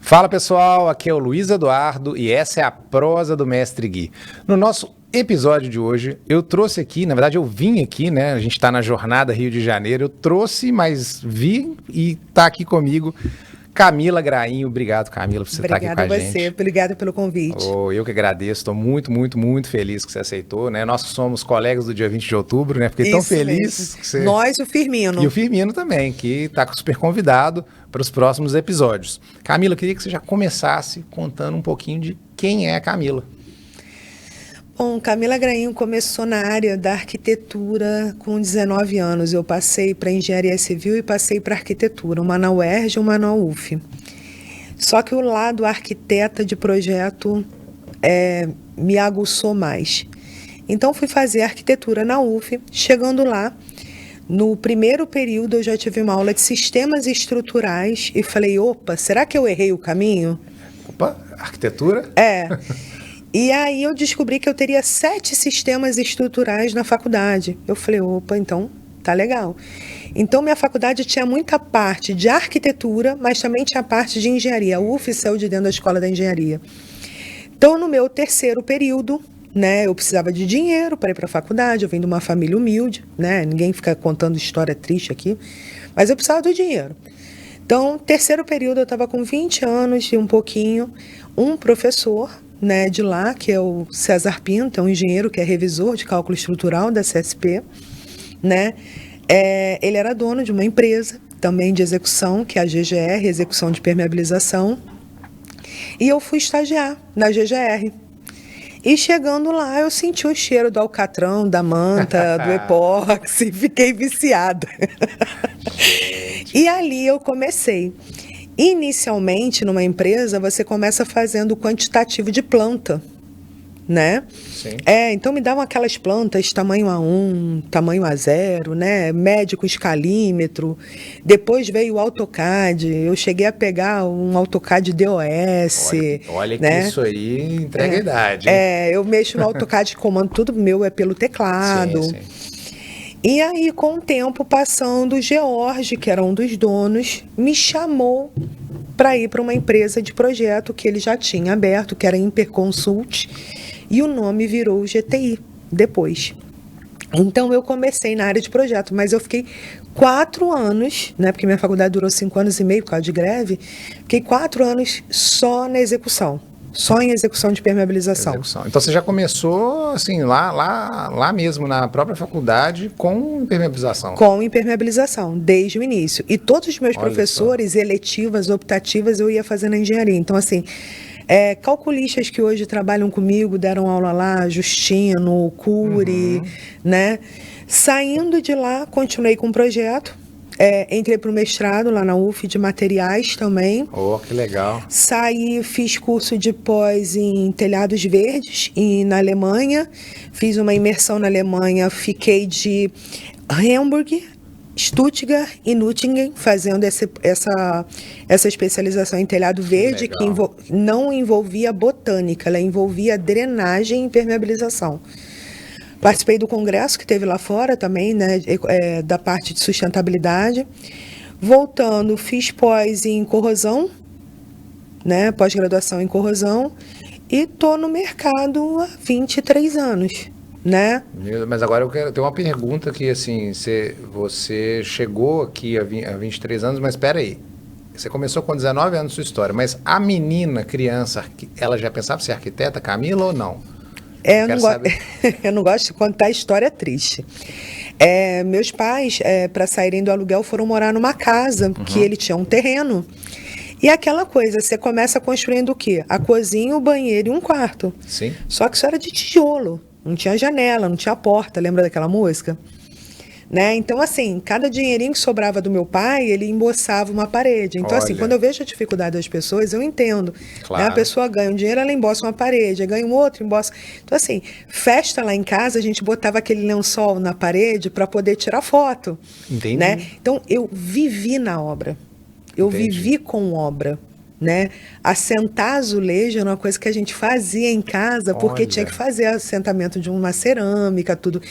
Fala pessoal, aqui é o Luiz Eduardo e essa é a prosa do Mestre Gui. No nosso episódio de hoje, eu trouxe aqui, na verdade eu vim aqui, né? A gente está na jornada Rio de Janeiro, eu trouxe, mas vim e tá aqui comigo Camila Grainho. Obrigado, Camila, por você estar aqui com a gente. Obrigada a você, obrigada pelo convite. Eu que agradeço, estou muito feliz que você aceitou, né? Nós somos colegas do dia 20 de outubro, né? Fiquei tão feliz. Que você... Nós e o Firmino. E o Firmino também, que está super convidado para os próximos episódios. Camila, eu queria que você já começasse contando um pouquinho de quem é a Camila. Bom, Camila Grainho começou na área da arquitetura com 19 anos. Eu passei para engenharia civil e passei para arquitetura, uma na UERJ e uma na UF. Só que o lado arquiteta de projeto me aguçou mais. Então fui fazer arquitetura na UF. Chegando lá, no primeiro período eu já tive uma aula de sistemas estruturais e falei, opa, será que eu errei o caminho? Opa, arquitetura? E aí eu descobri que eu teria 7 sistemas estruturais na faculdade. Eu falei, opa, então tá legal. Então minha faculdade tinha muita parte de arquitetura, mas também tinha parte de engenharia. A UF saiu de dentro da escola da engenharia. Então no meu terceiro período, né, eu precisava de dinheiro para ir para a faculdade, eu venho de uma família humilde, né, ninguém fica contando história triste aqui, mas eu precisava do dinheiro. Então, terceiro período, eu estava com 20 anos e um pouquinho, um professor, né, de lá, que é o César Pinto, é um engenheiro que é revisor de cálculo estrutural da CSP, né, ele era dono de uma empresa também de execução, que é a GGR, Execução de Permeabilização, e eu fui estagiar na GGR. E chegando lá, eu senti o cheiro do alcatrão, da manta, do epóxi, fiquei viciada. E ali eu comecei. Inicialmente, numa empresa, você começa fazendo o quantitativo de planta, né? Sim. Então me davam aquelas plantas tamanho A1, tamanho A0, né? Médio com escalímetro. Depois veio o AutoCAD. Eu cheguei a pegar um AutoCAD DOS. Olha né? Que isso aí entrega a idade. Eu mexo no AutoCAD de comando, tudo meu é pelo teclado. Sim. E aí, com o tempo passando, o George, que era um dos donos, me chamou para ir para uma empresa de projeto que ele já tinha aberto, que era Imperconsult, e o nome virou GTI depois. Então, eu comecei na área de projeto, mas eu fiquei 4 anos, né, porque minha faculdade durou 5 anos e meio por causa de greve, fiquei 4 anos só na execução. Só em execução de permeabilização. Então você já começou assim, lá mesmo, na própria faculdade, com impermeabilização? Com impermeabilização, desde o início. E todos os meus professores, eletivas, optativas, eu ia fazer na engenharia. Então, assim, calculistas que hoje trabalham comigo, deram aula lá, Justino, Cury, né? Saindo de lá, continuei com o projeto. Entrei para o mestrado lá na UF de materiais também. Que legal. Saí, fiz curso de pós em telhados verdes na Alemanha. Fiz uma imersão na Alemanha, fiquei de Hamburg, Stuttgart e Nüttingen fazendo essa especialização em telhado verde, que não envolvia botânica, ela envolvia drenagem e impermeabilização. Participei do congresso que teve lá fora também, né, da parte de sustentabilidade. Voltando, fiz pós em corrosão, né, pós-graduação em corrosão, e estou no mercado há 23 anos, né? Mas agora eu quero ter uma pergunta que, assim, você chegou aqui há 23 anos, mas espera aí. Você começou com 19 anos sua história, mas a menina, criança, ela já pensava ser arquiteta, Camila, ou não? Eu não gosto de contar história triste. Meus pais, para saírem do aluguel, foram morar numa casa que ele tinha um terreno. E aquela coisa, você começa construindo o quê? A cozinha, o banheiro e um quarto. Sim. Só que isso era de tijolo, não tinha janela, não tinha porta, lembra daquela música? Né? Então, assim, cada dinheirinho que sobrava do meu pai, ele emboçava uma parede. Então, assim, quando eu vejo a dificuldade das pessoas, eu entendo. Claro. Né? A pessoa ganha um dinheiro, ela emboça uma parede, ganha um outro, emboça. Então, assim, festa lá em casa, a gente botava aquele lençol na parede para poder tirar foto. Entendi. Né? Então, eu vivi na obra. Eu vivi com obra. né? Assentar azulejo era uma coisa que a gente fazia em casa, porque Olha. tinha que fazer assentamento de uma cerâmica, tudo.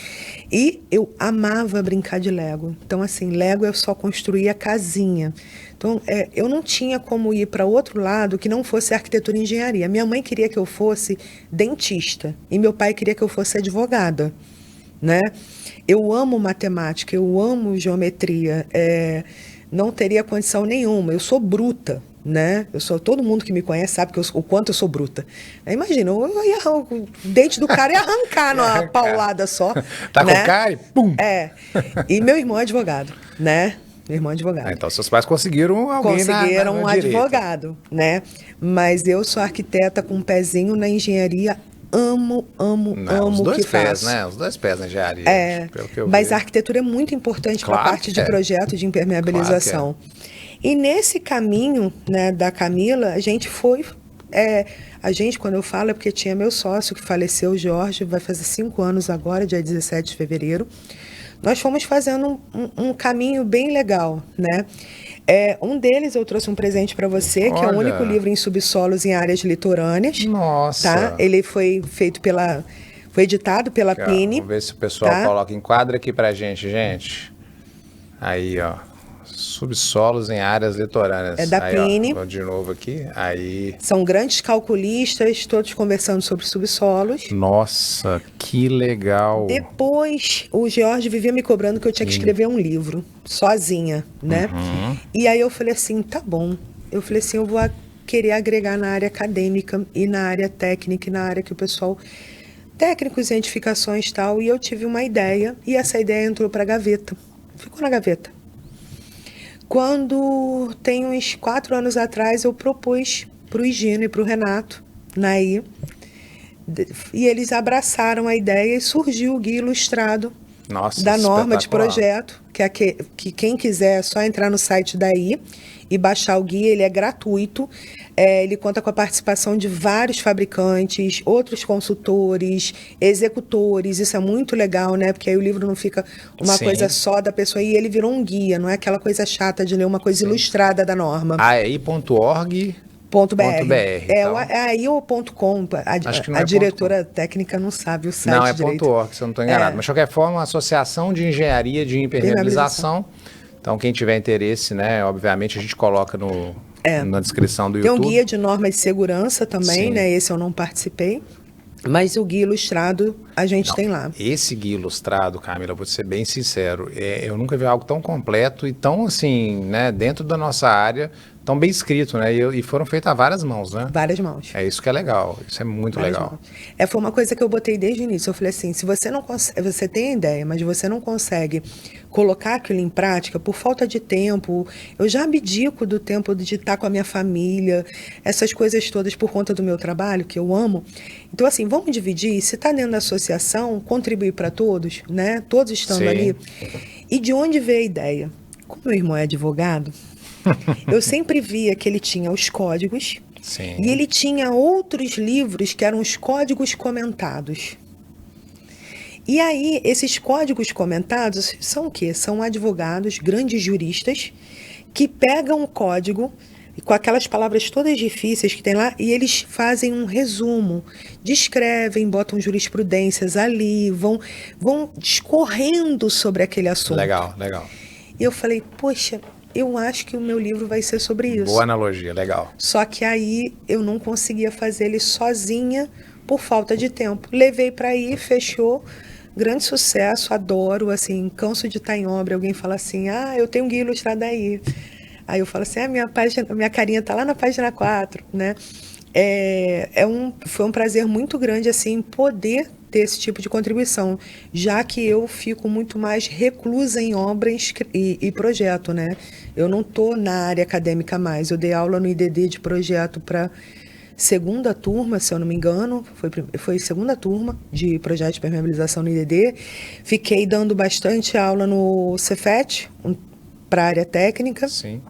E eu amava brincar de Lego. Então, assim, Lego eu só construía casinha. Então, eu não tinha como ir para outro lado que não fosse arquitetura e engenharia. Minha mãe queria que eu fosse dentista e meu pai queria que eu fosse advogada, né? Eu amo matemática, eu amo geometria, não teria condição nenhuma, eu sou bruta, né? Todo mundo que me conhece sabe o quanto eu sou bruta. Imagina, o dente do cara ia arrancar numa paulada só. Tá né? com cara e pum! E meu irmão é advogado, né? Meu irmão é advogado. Então, seus pais conseguiram alguém Conseguiram na um direita. advogado, né? Mas eu sou arquiteta com um pezinho na engenharia. Amo Os o dois que pés, faço. né? Os dois pés na engenharia. Pelo que eu Mas vi. a arquitetura é muito importante para a Claro parte que de é. projeto de impermeabilização. E nesse caminho, né, da Camila, a gente foi... a gente, quando eu falo, é porque tinha meu sócio que faleceu, o Jorge, vai fazer 5 anos agora, dia 17 de fevereiro. Nós fomos fazendo um caminho bem legal, né? Um deles eu trouxe um presente para você, que é o Olha. único livro em subsolos em áreas litorâneas. Nossa. Tá? Ele foi feito foi editado pela Aqui, ó, Pini. vamos ver se o pessoal tá? coloca enquadra aqui pra gente, gente. Aí, ó. Subsolos em áreas litorâneas. É da aí, Pini. Ó, vou de novo aqui. Aí. São grandes calculistas, todos conversando sobre subsolos. Nossa, que legal. Depois, o Jorge vivia me cobrando que eu tinha que escrever um livro, sozinha, né? E aí eu falei assim, tá bom. Eu falei assim, eu vou querer agregar na área acadêmica e na área técnica e na área que o pessoal... Técnicos, identificações e tal. E eu tive uma ideia, e essa ideia entrou para a gaveta. Ficou na gaveta. Quando, tem uns 4 anos atrás, eu propus para o Higino e para o Renato, Naí, e eles abraçaram a ideia e surgiu o Guia Ilustrado Nossa, da norma de espetacular. projeto, que quem quiser é só entrar no site daí e baixar o guia, ele é gratuito. Ele conta com a participação de vários fabricantes, outros consultores, executores. Isso é muito legal, né? Porque aí o livro não fica uma Sim. coisa só da pessoa. E ele virou um guia, não é aquela coisa chata de ler uma coisa ilustrada da norma. AI.org. .br. então. Aí o .com, Acho que não a é diretora técnica não sabe o site Não, é direito. .org, se eu não estou enganado. Mas, de qualquer forma, a Associação de Engenharia de Impermeabilização. Então, quem tiver interesse, né, obviamente, a gente coloca na descrição do Tem YouTube. um guia de normas de segurança também, Sim. né? Esse eu não participei. Mas o guia ilustrado a gente tem lá. Esse guia ilustrado, Camila, vou ser bem sincero, eu nunca vi algo tão completo e tão, assim, né, dentro da nossa área, tão bem escrito, né? E foram feitas a várias mãos, né? Várias mãos. É isso que é legal, isso é muito Várias legal. mãos. Foi uma coisa que eu botei desde o início. Eu falei assim, se você não consegue, você tem a ideia, mas você não consegue colocar aquilo em prática por falta de tempo, eu já abdico do tempo de estar com a minha família, essas coisas todas por conta do meu trabalho, que eu amo. Então, assim, vamos dividir, se está dentro da associação, contribuir para todos, né? Todos estando Sim. ali. E de onde veio a ideia? Como meu irmão é advogado, eu sempre via que ele tinha os códigos. Sim. E ele tinha outros livros que eram os códigos comentados. E aí, esses códigos comentados são o quê? São advogados, grandes juristas, que pegam o código, com aquelas palavras todas difíceis que tem lá, e eles fazem um resumo, descrevem, botam jurisprudências ali, vão discorrendo sobre aquele assunto. Legal, legal. E eu falei, poxa, eu acho que o meu livro vai ser sobre isso. Boa analogia, legal. Só que aí eu não conseguia fazer ele sozinha por falta de tempo. Levei para aí, fechou. Grande sucesso, adoro, assim, canso de estar em obra. Alguém fala assim, eu tenho um guia ilustrado aí. Aí eu falo assim, minha carinha tá lá na página 4, né? Foi um prazer muito grande, assim, poder ter esse tipo de contribuição, já que eu fico muito mais reclusa em obras e projeto, né? Eu não estou na área acadêmica mais. Eu dei aula no IDD de projeto para segunda turma, se eu não me engano, foi segunda turma de projeto de permeabilização no IDD. Fiquei dando bastante aula no Cefet, para a área técnica. Sim.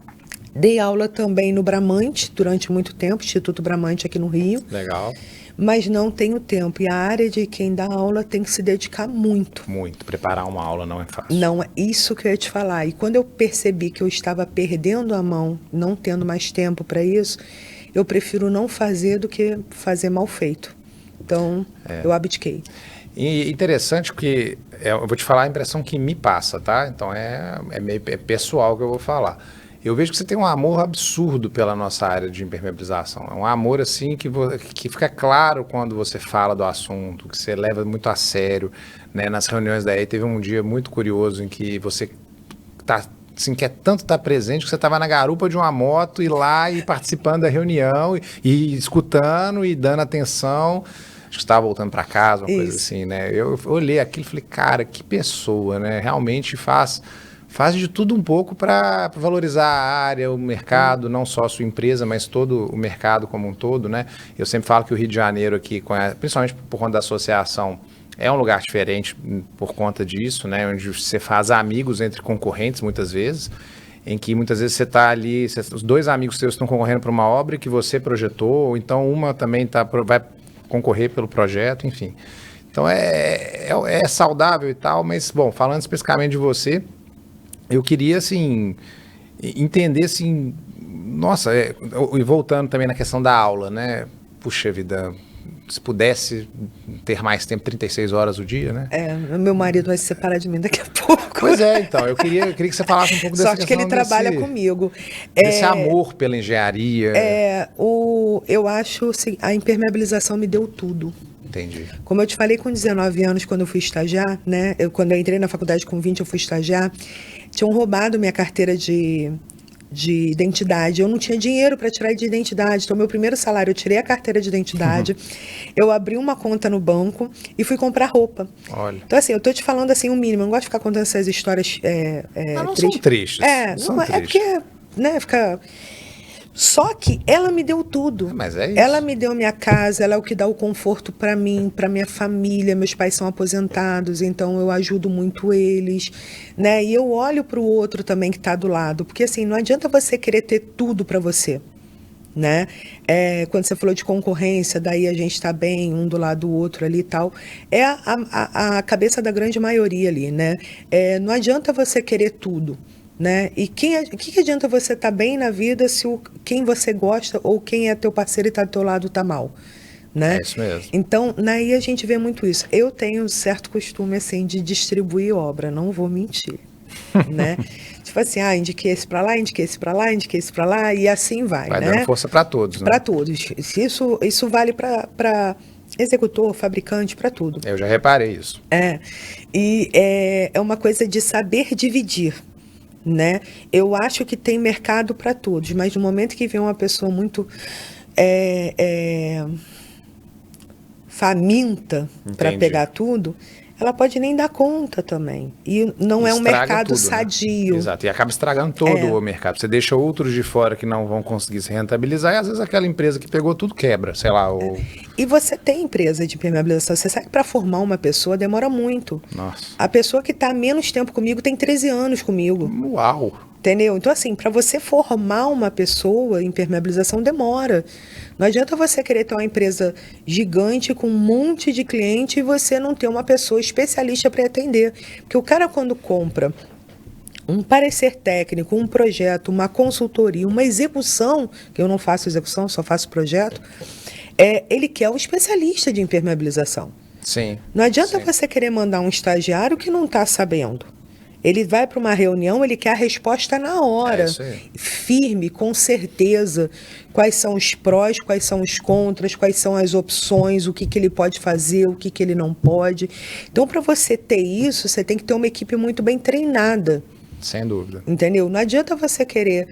Dei aula também no Bramante durante muito tempo, Instituto Bramante aqui no Rio. Legal. mas não tenho tempo. E a área de quem dá aula tem que se dedicar muito. Muito. Preparar uma aula não é fácil. Não, é isso que eu ia te falar. E quando eu percebi que eu estava perdendo a mão, não tendo mais tempo para isso, eu prefiro não fazer do que fazer mal feito. Então, eu abdiquei. E interessante que eu vou te falar a impressão que me passa, tá? Então é meio pessoal que eu vou falar. Eu vejo que você tem um amor absurdo pela nossa área de impermeabilização. É um amor assim que fica claro quando você fala do assunto, que você leva muito a sério, né? Nas reuniões daí teve um dia muito curioso em que você assim, quer tanto estar presente que você estava na garupa de uma moto e lá e participando da reunião e escutando e dando atenção. Acho que estava voltando para casa, uma coisa assim, né? Eu olhei aquilo e falei, cara, que pessoa, né? Realmente faz de tudo um pouco para valorizar a área, o mercado, não só a sua empresa, mas todo o mercado como um todo, né? Eu sempre falo que o Rio de Janeiro aqui, principalmente por conta da associação, é um lugar diferente por conta disso, né? Onde você faz amigos entre concorrentes, muitas vezes, em que muitas vezes você está ali, os dois amigos seus estão concorrendo para uma obra que você projetou, ou então uma também vai concorrer pelo projeto, enfim. Então é saudável e tal, mas, bom, falando especificamente de você, eu queria, assim, entender, assim, nossa, e voltando também na questão da aula, né? Puxa vida, se pudesse ter mais tempo, 36 horas o dia, né? Meu marido vai se separar de mim daqui a pouco. Pois é, então, eu queria que você falasse um pouco dessa Sorte que ele trabalha comigo. Esse amor pela engenharia. Eu acho, assim, a impermeabilização me deu tudo. Entendi. Como eu te falei, com 19 anos, quando eu fui estagiar, né? Quando eu entrei na faculdade com 20, eu fui estagiar, tinham roubado minha carteira de identidade. Eu não tinha dinheiro para tirar de identidade. Então, meu primeiro salário, eu tirei a carteira de identidade, eu abri uma conta no banco e fui comprar roupa. Olha. Então, assim, eu tô te falando assim, o mínimo. Eu não gosto de ficar contando essas histórias não são tristes. Não, é porque, né, fica... Só que ela me deu tudo. Mas é isso. Ela me deu minha casa, ela é o que dá o conforto para mim, para minha família. Meus pais são aposentados, então eu ajudo muito eles, né? E eu olho para o outro também que está do lado, porque assim, não adianta você querer ter tudo para você, né? Quando você falou de concorrência, daí a gente está bem um do lado do outro ali e tal. É a cabeça da grande maioria ali, né? Não adianta você querer tudo. Né? E o que adianta você estar bem na vida se quem você gosta ou quem é teu parceiro e está do teu lado está mal? Né? É isso mesmo. Então, aí a gente vê muito isso. Eu tenho um certo costume assim, de distribuir obra, não vou mentir. Né? Tipo assim, indiquei esse para lá, indiquei esse para lá, indiquei esse para lá, e assim vai. Vai né? dando força para todos. Né? Para todos. Isso vale para executor, fabricante, para tudo. Eu já reparei isso. E é uma coisa de saber dividir. Né? Eu acho que tem mercado para todos, mas no momento que vem uma pessoa muito faminta para pegar tudo, ela pode nem dar conta também. E não é um mercado tudo, sadio. Né? Exato, e acaba estragando todo o mercado. Você deixa outros de fora que não vão conseguir se rentabilizar, e às vezes aquela empresa que pegou tudo quebra, sei lá. E você tem empresa de impermeabilização, você sabe que para formar uma pessoa demora muito. Nossa. A pessoa que está menos tempo comigo tem 13 anos comigo. Uau! Entendeu? Então, assim, para você formar uma pessoa, impermeabilização demora. Não adianta você querer ter uma empresa gigante com um monte de cliente e você não ter uma pessoa especialista para atender. Porque o cara, quando compra um parecer técnico, um projeto, uma consultoria, uma execução, que eu não faço execução, só faço projeto, ele quer um especialista de impermeabilização. Sim. Não adianta você querer mandar um estagiário que não está sabendo. Ele vai para uma reunião, ele quer a resposta na hora, firme, com certeza, quais são os prós, quais são os contras, quais são as opções, o que ele pode fazer, o que ele não pode. Então, para você ter isso, você tem que ter uma equipe muito bem treinada. Sem dúvida. Entendeu? Não adianta você querer...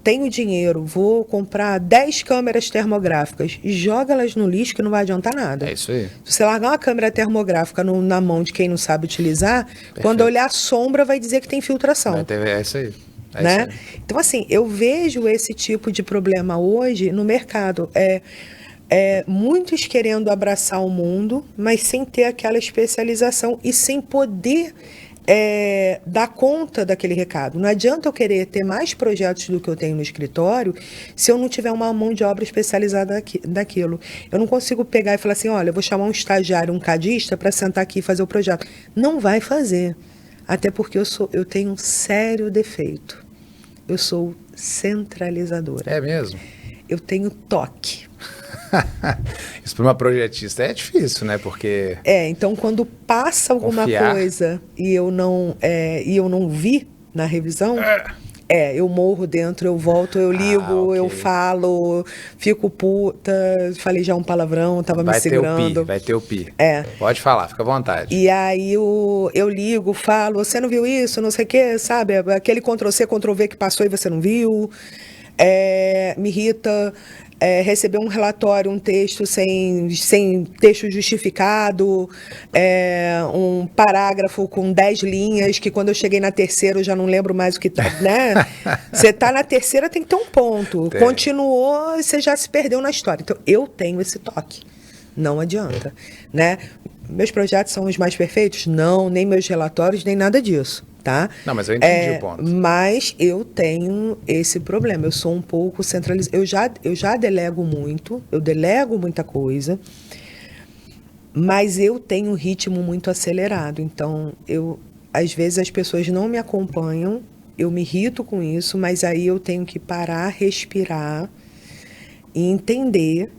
tenho dinheiro, vou comprar 10 câmeras termográficas e joga elas no lixo que não vai adiantar nada. É isso aí. Se você largar uma câmera termográfica na mão de quem não sabe utilizar, perfeito, quando olhar a sombra vai dizer que tem filtração. É isso aí. Né? Isso aí. Então, assim, eu vejo esse tipo de problema hoje no mercado. Muitos querendo abraçar o mundo, mas sem ter aquela especialização e sem poder dar conta daquele recado. Não adianta eu querer ter mais projetos do que eu tenho no escritório se eu não tiver uma mão de obra especializada daquilo. Eu não consigo pegar e falar assim, olha, eu vou chamar um estagiário, um cadista, para sentar aqui e fazer o projeto. Não vai fazer. Até porque eu tenho um sério defeito. Eu sou centralizadora. É mesmo? Eu tenho toque. Isso para uma projetista é difícil, né? Porque... então quando passa alguma coisa e eu não vi na revisão, eu morro dentro, eu volto, eu ligo, okay. Eu falo, fico puta, falei já um palavrão, tava me segurando. Vai ter o pi. Pode falar, fica à vontade. E aí eu ligo, falo, você não viu isso, não sei o quê, sabe? Aquele Ctrl-C, Ctrl-V que passou e você não viu. Me irrita. Receber um relatório, um texto sem texto justificado, um parágrafo com 10 linhas, que quando eu cheguei na terceira eu já não lembro mais o que tá, né? Você tá na terceira, tem que ter um ponto. Tem. Continuou, você já se perdeu na história. Então, eu tenho esse toque. Não adianta, né? Meus projetos são os mais perfeitos? Não, nem meus relatórios, nem nada disso. Tá? Não, mas eu entendi o ponto. Mas eu tenho esse problema. Eu sou um pouco centralizada. Eu já delego muito, eu delego muita coisa, mas eu tenho um ritmo muito acelerado. Então, às vezes as pessoas não me acompanham, eu me irrito com isso, mas aí eu tenho que parar, respirar e entender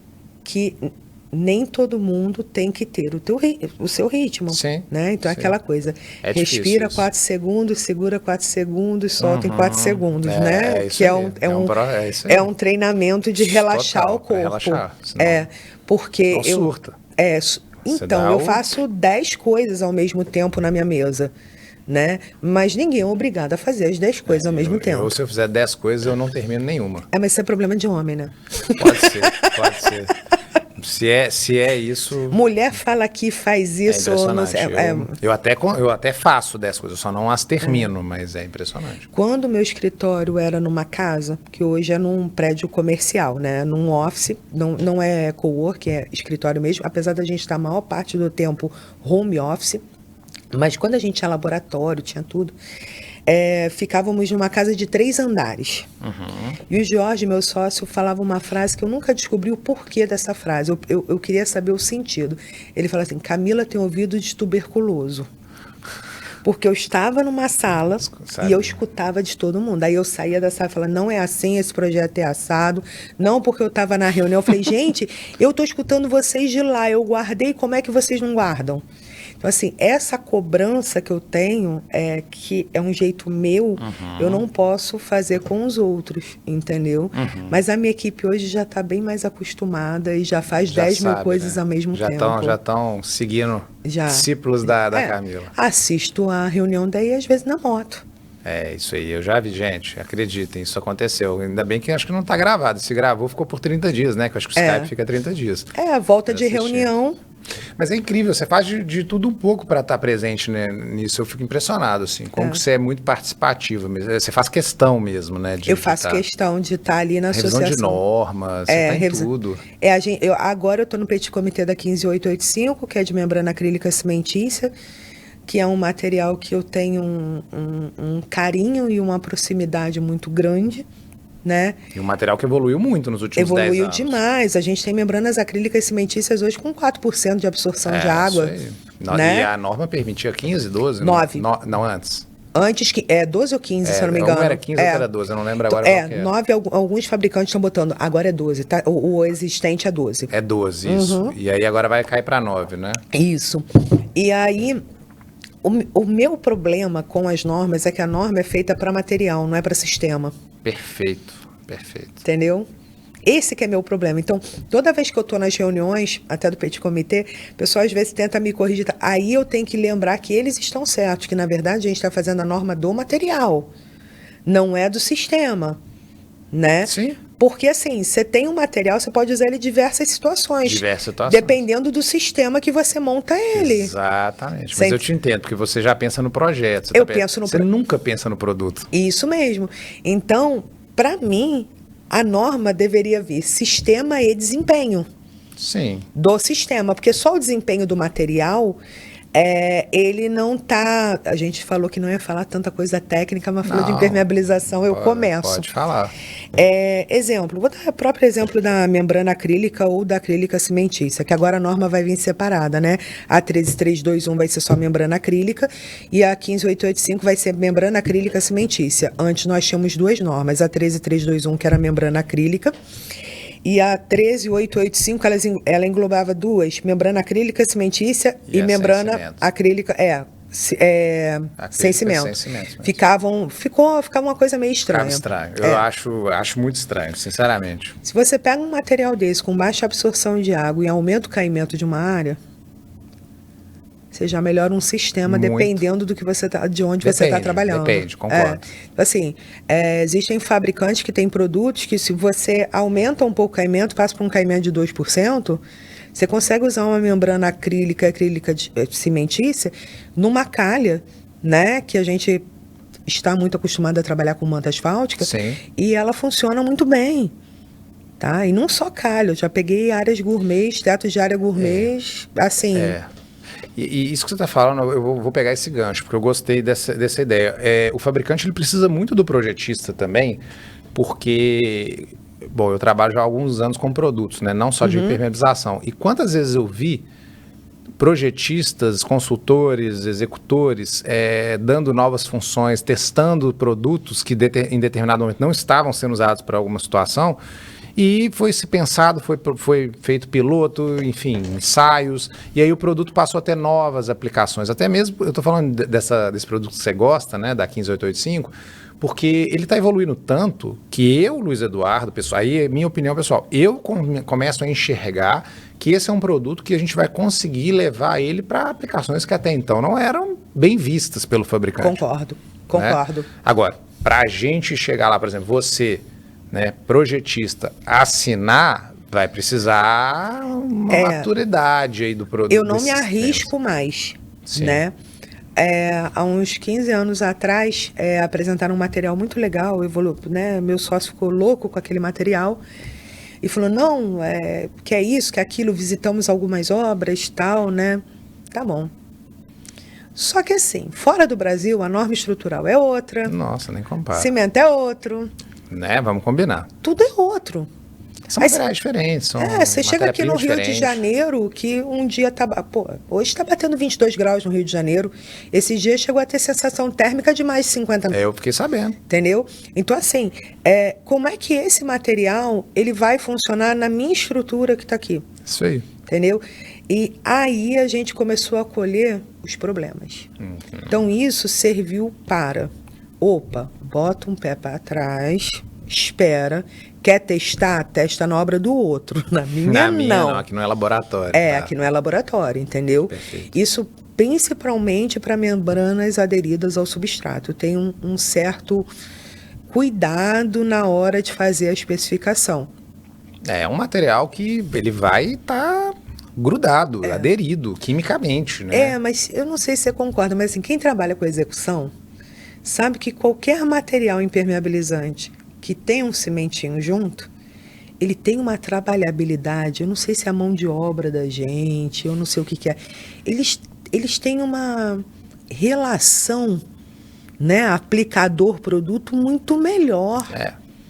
que nem todo mundo tem que ter o seu ritmo. Sim, né? Então, sim. É aquela coisa. Respira 4 segundos, segura 4 segundos, solta em 4 segundos, né? Que é um treinamento de relaxar total, o corpo. Relaxar, senão porque não surta. Então, eu faço 10 coisas ao mesmo tempo na minha mesa. Né? Mas ninguém é obrigado a fazer as 10 coisas ao mesmo tempo. Se eu fizer 10 coisas, eu não termino nenhuma. Mas isso é problema de homem, né? Pode ser. Se é isso... Mulher fala que faz isso... Eu até faço 10 coisas, eu só não as termino, mas é impressionante. Quando o meu escritório era numa casa, que hoje é num prédio comercial, né? Num office, não é cowork, é escritório mesmo, apesar da gente estar a maior parte do tempo home office, mas quando a gente tinha laboratório, tinha tudo... ficávamos numa casa de 3 andares. E o Jorge, meu sócio, falava uma frase que eu nunca descobri o porquê dessa frase. Eu queria saber o sentido. Ele falava assim, Camila tem ouvido de tuberculoso. Porque eu estava numa sala e eu escutava de todo mundo. Aí eu saía da sala e falava, não é assim, esse projeto é assado. Não, porque eu estava na reunião. Eu falei, gente, eu estou escutando vocês de lá. Eu guardei, como é que vocês não guardam? Então, assim, essa cobrança que eu tenho, que é um jeito meu, eu não posso fazer com os outros, entendeu? Mas a minha equipe hoje já está bem mais acostumada e já faz 10 mil coisas ao mesmo tempo. Já estão seguindo discípulos da Camila. Assisto a reunião daí, às vezes, na moto. Isso aí, eu já vi, gente, acreditem, isso aconteceu. Ainda bem que acho que não está gravado. Se gravou, ficou por 30 dias, né? Que eu acho que o Skype fica 30 dias. Volta de reunião... Mas é incrível, você faz de tudo um pouco para estar presente, né, nisso. Eu fico impressionado, assim, como que você é muito participativa mesmo. Você faz questão mesmo, né? Eu faço questão de estar ali na associação. Revisão de normas, você tá em tudo. Agora eu estou no petit comitê da 15885, que é de membrana acrílica cimentícia, que é um material que eu tenho um carinho e uma proximidade muito grande. Né? E um material que evoluiu muito nos últimos 10 anos. Evoluiu demais. A gente tem membranas acrílicas cimentícias hoje com 4% de absorção de água. Isso aí. Né? E a norma permitia 15, 12? 9. Não, antes. Antes, 12 ou 15, se eu não me engano. Uma era 15, outra era 12, eu não lembro agora qual que é. 9, alguns fabricantes estão botando, agora é 12, tá? O existente é 12. É 12, isso. E aí agora vai cair para 9, né? Isso. E aí, o meu problema com as normas é que a norma é feita para material, não é para sistema. Perfeito. Entendeu? Esse que é meu problema. Então, toda vez que eu estou nas reuniões, até do petit comitê, o pessoal às vezes tenta me corrigir. Aí eu tenho que lembrar que eles estão certos, que na verdade a gente está fazendo a norma do material, não é do sistema, né? Sim. Porque assim, você tem um material, você pode usar ele em diversas situações. Dependendo do sistema que você monta ele. Exatamente. Mas eu te entendo, porque você já pensa no projeto. Você nunca pensa no produto. Isso mesmo. Então, para mim, a norma deveria vir sistema e desempenho. Sim. Do sistema, porque só o desempenho do material Ele não tá... A gente falou que não ia falar tanta coisa técnica, mas falou de impermeabilização, eu começo. Pode falar. Exemplo, vou dar o próprio exemplo da membrana acrílica ou da acrílica cimentícia, que agora a norma vai vir separada, né? A 13321 vai ser só membrana acrílica e a 15885 vai ser membrana acrílica cimentícia. Antes nós tínhamos duas normas, a 13321 que era membrana acrílica, e a 13885, ela englobava duas, membrana acrílica cimentícia e membrana acrílica, sem cimento. Ficava uma coisa meio estranha. Ficava estranho. Eu acho muito estranho, sinceramente. Se você pega um material desse com baixa absorção de água e aumenta o caimento de uma área, você já melhora um sistema muito, dependendo do que de onde você está trabalhando. Depende, concordo. Assim, existem fabricantes que têm produtos que, se você aumenta um pouco o caimento, passa para um caimento de 2%, você consegue usar uma membrana acrílica cimentícia numa calha, né, que a gente está muito acostumado a trabalhar com manta asfáltica. Sim. E ela funciona muito bem. Tá? E não só calha, eu já peguei áreas gourmets, tetos de área gourmets, assim... E isso que você está falando, eu vou pegar esse gancho, porque eu gostei dessa ideia. O fabricante ele precisa muito do projetista também, porque, bom, eu trabalho já há alguns anos com produtos, né, não só de impermeabilização. E quantas vezes eu vi projetistas, consultores, executores dando novas funções, testando produtos que em determinado momento não estavam sendo usados para alguma situação, e foi se pensado, foi feito piloto, enfim, ensaios, e aí o produto passou a ter novas aplicações. Até mesmo, eu estou falando desse produto que você gosta, né, da 15885, porque ele está evoluindo tanto que eu, Luiz Eduardo, pessoal, aí é minha opinião pessoal, eu começo a enxergar que esse é um produto que a gente vai conseguir levar ele para aplicações que até então não eram bem vistas pelo fabricante. Concordo. Né? Agora, para a gente chegar lá, por exemplo, você... né, projetista, assinar, vai precisar uma maturidade aí do produto. Eu não me arrisco mais, né? Há uns 15 anos atrás, apresentaram um material muito legal, né? Meu sócio ficou louco com aquele material e falou, não, que é isso, que é aquilo, visitamos algumas obras, tal, né? Tá bom. Só que assim, fora do Brasil, a norma estrutural é outra. Nossa, nem compara. Cimento é outro. Né, vamos combinar. Tudo é outro. São materiais diferentes. Você chega aqui no Rio de Janeiro, que um dia hoje está batendo 22 graus no Rio de Janeiro. Esse dia chegou a ter sensação térmica de mais de 50 graus. Eu fiquei sabendo. Entendeu? Então, assim, como é que esse material ele vai funcionar na minha estrutura que está aqui? Isso aí. Entendeu? E aí a gente começou a colher os problemas. Então, isso serviu para... bota um pé para trás, espera, quer testar, testa na obra do outro. Na minha não. Aqui não é laboratório. Aqui não é laboratório, entendeu? Perfeito. Isso principalmente para membranas aderidas ao substrato. Tem um certo cuidado na hora de fazer a especificação. É um material que ele vai estar grudado, aderido quimicamente, né? Mas eu não sei se você concorda, mas assim, quem trabalha com execução sabe que qualquer material impermeabilizante que tem um cimentinho junto, ele tem uma trabalhabilidade, eu não sei se é a mão de obra da gente, eu não sei o que é. Eles têm uma relação, né, aplicador-produto muito melhor.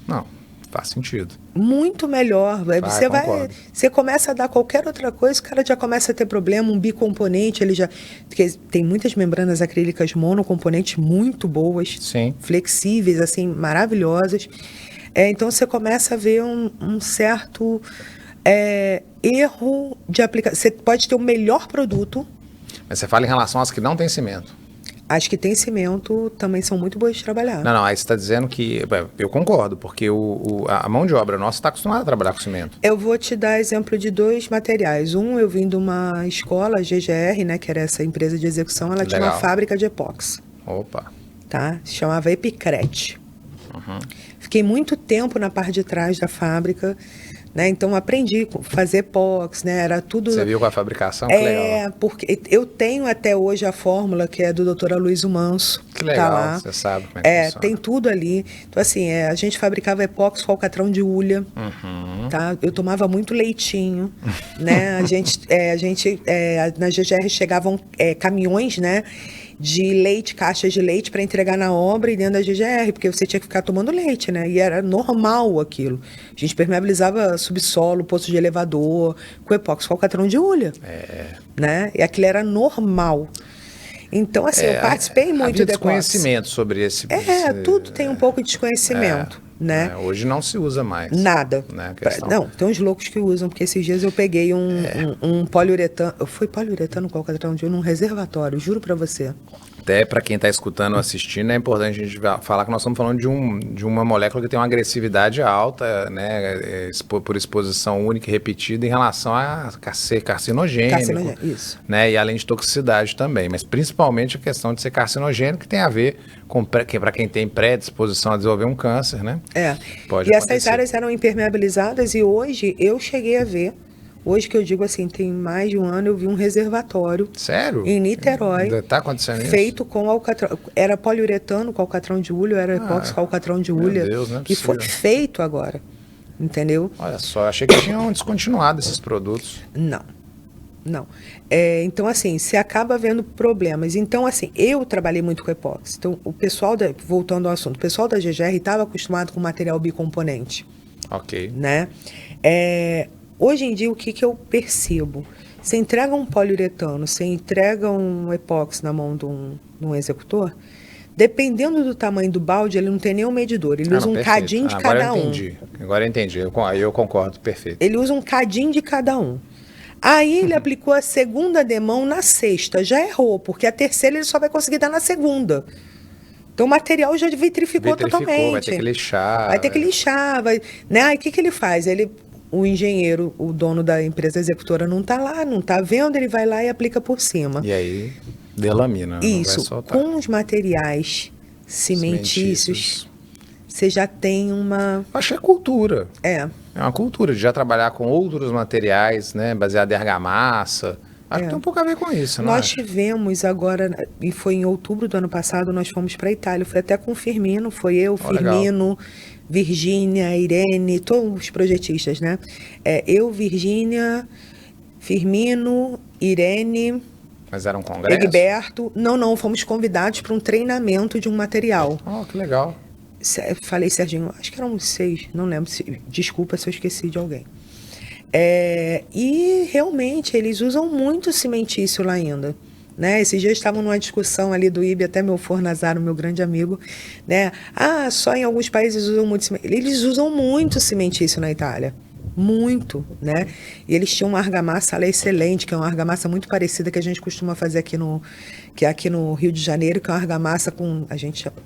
Não, faz sentido. Muito melhor. Você começa a dar qualquer outra coisa, o cara já começa a ter problema, um bicomponente, porque tem muitas membranas acrílicas monocomponentes muito boas, sim, flexíveis, assim, maravilhosas. Então você começa a ver um certo erro de aplicação. Você pode ter o melhor produto. Mas você fala em relação às que não tem cimento. As que tem cimento também são muito boas de trabalhar. Não, aí você está dizendo que... Eu concordo, porque a mão de obra nossa está acostumada a trabalhar com cimento. Eu vou te dar exemplo de dois materiais. Eu vim de uma escola, a GGR, né, que era essa empresa de execução, ela tinha uma fábrica de epóxi. Opa! Tá? Se chamava Epicret. Fiquei muito tempo na parte de trás da fábrica, né? Então aprendi a fazer epox, né? Era tudo... Você viu com a fabricação? Que legal. Porque eu tenho até hoje a fórmula que é do Dr. Aloysio Manso. Que legal, tá lá. você sabe como é que funciona. Tem tudo ali. Então assim, a gente fabricava epox com alcatrão de hulha, tá? Eu tomava muito leitinho, né? Na GGR chegavam caminhões, né? De leite, caixas de leite para entregar na obra e dentro da GGR, porque você tinha que ficar tomando leite, né? E era normal aquilo. A gente permeabilizava subsolo, poço de elevador, com epóxi, com alcatrão de hulha. Né? E aquilo era normal. Então, assim, eu participei muito havia do desconhecimento sobre esse... tudo tem um pouco de desconhecimento, né? Hoje não se usa mais. Nada. Né, não, tem uns loucos que usam, porque esses dias eu peguei um poliuretano... Foi poliuretano com alcatrão de hulha num reservatório, juro pra você. Até para quem está escutando ou assistindo, é importante a gente falar que nós estamos falando de uma molécula que tem uma agressividade alta, né, por exposição única e repetida em relação a ser carcinogênico. Isso. Né, e além de toxicidade também, mas principalmente a questão de ser carcinogênico, que tem a ver com para quem tem predisposição a desenvolver um câncer, né? Pode acontecer. Essas áreas eram impermeabilizadas e hoje eu cheguei a ver. Hoje que eu digo assim, tem mais de um ano eu vi um reservatório. Sério? Em Niterói. Está acontecendo isso? Feito com alcatrão. Era poliuretano com alcatrão de hulha, era epóxi com alcatrão de hulha. Meu Deus, não é que foi feito agora. Entendeu? Olha só, achei que tinham descontinuado esses produtos. Não. Então, assim, você acaba vendo problemas. Então, assim, eu trabalhei muito com epóxi. Então, o pessoal, voltando ao assunto, o pessoal da GGR estava acostumado com material bicomponente. Ok. Né? Hoje em dia, o que eu percebo? Você entrega um poliuretano, você entrega um epóxi na mão de um executor, dependendo do tamanho do balde, ele não tem nenhum medidor. Ele usa um cadinho de cada um. Agora eu entendi. Eu concordo, perfeito. Ele usa um cadinho de cada um. Aí ele aplicou a segunda demão na sexta. Já errou, porque a terceira ele só vai conseguir dar na segunda. Então o material já vitrificou totalmente. Vai ter que lixar. Vai ter que lixar. Né? Aí o que ele faz? O engenheiro, o dono da empresa executora não está lá, não está vendo, ele vai lá e aplica por cima. E aí, delamina. Isso, com os materiais cimentícios, você já tem uma... Acho que é cultura. É uma cultura de já trabalhar com outros materiais, né, baseado em argamassa. Acho que tem um pouco a ver com isso, não é? Nós tivemos agora, e foi em outubro do ano passado, nós fomos para a Itália. Eu fui até com o Firmino, foi eu, Firmino... Legal. Virgínia, Irene, todos os projetistas, né? Eu, Virgínia, Firmino, Irene... Mas era um congresso? Egberto. Não, fomos convidados para um treinamento de um material. Que legal. Falei, Serginho, acho que eram 6, não lembro. Desculpa se eu esqueci de alguém. E realmente, eles usam muito cimentício lá ainda. Né? Esses dias estavam numa discussão ali do IB, até meu Fornazaro, meu grande amigo, né? Só em alguns países usam muito cimentício. Eles usam muito cimentício na Itália. Muito, né? E eles tinham uma argamassa lá excelente, que é uma argamassa muito parecida que a gente costuma fazer aqui no Rio de Janeiro, que é uma argamassa com...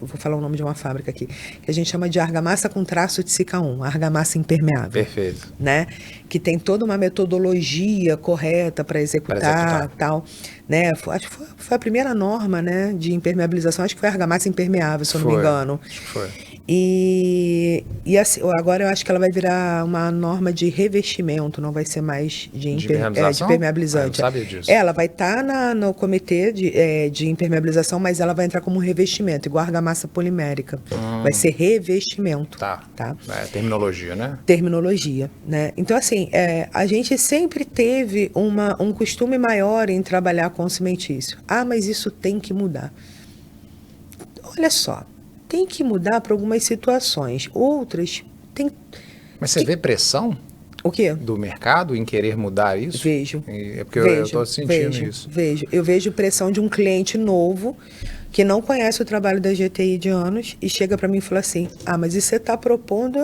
vou falar o nome de uma fábrica aqui, que a gente chama de argamassa com traço de Sica 1, argamassa impermeável. Perfeito. Né? Que tem toda uma metodologia correta para executar, tal. Né? Acho que foi a primeira norma, né, de impermeabilização, acho que foi a argamassa impermeável, se eu não me engano. Acho que foi. E assim, agora eu acho que ela vai virar uma norma de revestimento, não vai ser mais de impermeabilizante. Eu não sabia disso. Ela vai estar no comitê de impermeabilização, mas ela vai entrar como revestimento, igual a argamassa polimérica. Vai ser revestimento. Tá. Terminologia, né? Terminologia, né? Então, assim, a gente sempre teve um costume maior em trabalhar com cimentício. Mas isso tem que mudar. Olha só. Tem que mudar para algumas situações. Outras tem... Mas você vê pressão? O quê? Do mercado em querer mudar isso? Vejo. É porque eu estou sentindo isso. Eu vejo pressão de um cliente novo que não conhece o trabalho da GTI de anos e chega para mim e fala assim, mas isso você está propondo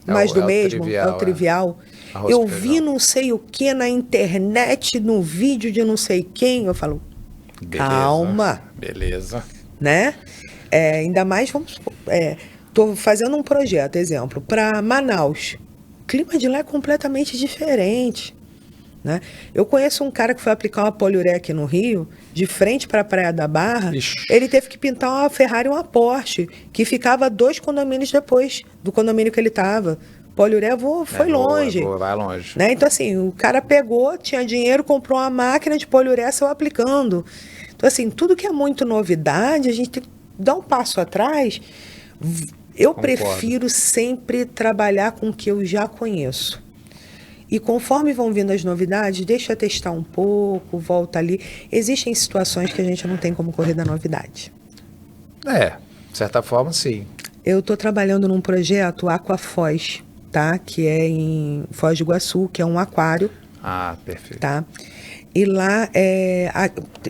mais do mesmo? É o trivial. Eu vi não sei o que na internet, no vídeo de não sei quem. Eu falo, calma. Beleza. Né? Ainda mais, estou fazendo um projeto, exemplo, para Manaus. O clima de lá é completamente diferente. Né? Eu conheço um cara que foi aplicar uma poliuré aqui no Rio, de frente para a Praia da Barra. Ixi. Ele teve que pintar uma Ferrari e uma Porsche, que ficava 2 condomínios depois do condomínio que ele estava. Poliureia foi longe. Vai longe. Né? Então, assim, o cara pegou, tinha dinheiro, comprou uma máquina de poliureia, saiu aplicando. Então, assim, tudo que é muito novidade, a gente tem que dar um passo atrás. Eu prefiro sempre trabalhar com o que eu já conheço. E conforme vão vindo as novidades, deixa eu testar um pouco, volta ali. Existem situações que a gente não tem como correr da novidade. De certa forma, sim. Eu estou trabalhando num projeto Aquafoz, tá? Que é em Foz do Iguaçu, que é um aquário. Ah, perfeito. Tá? E lá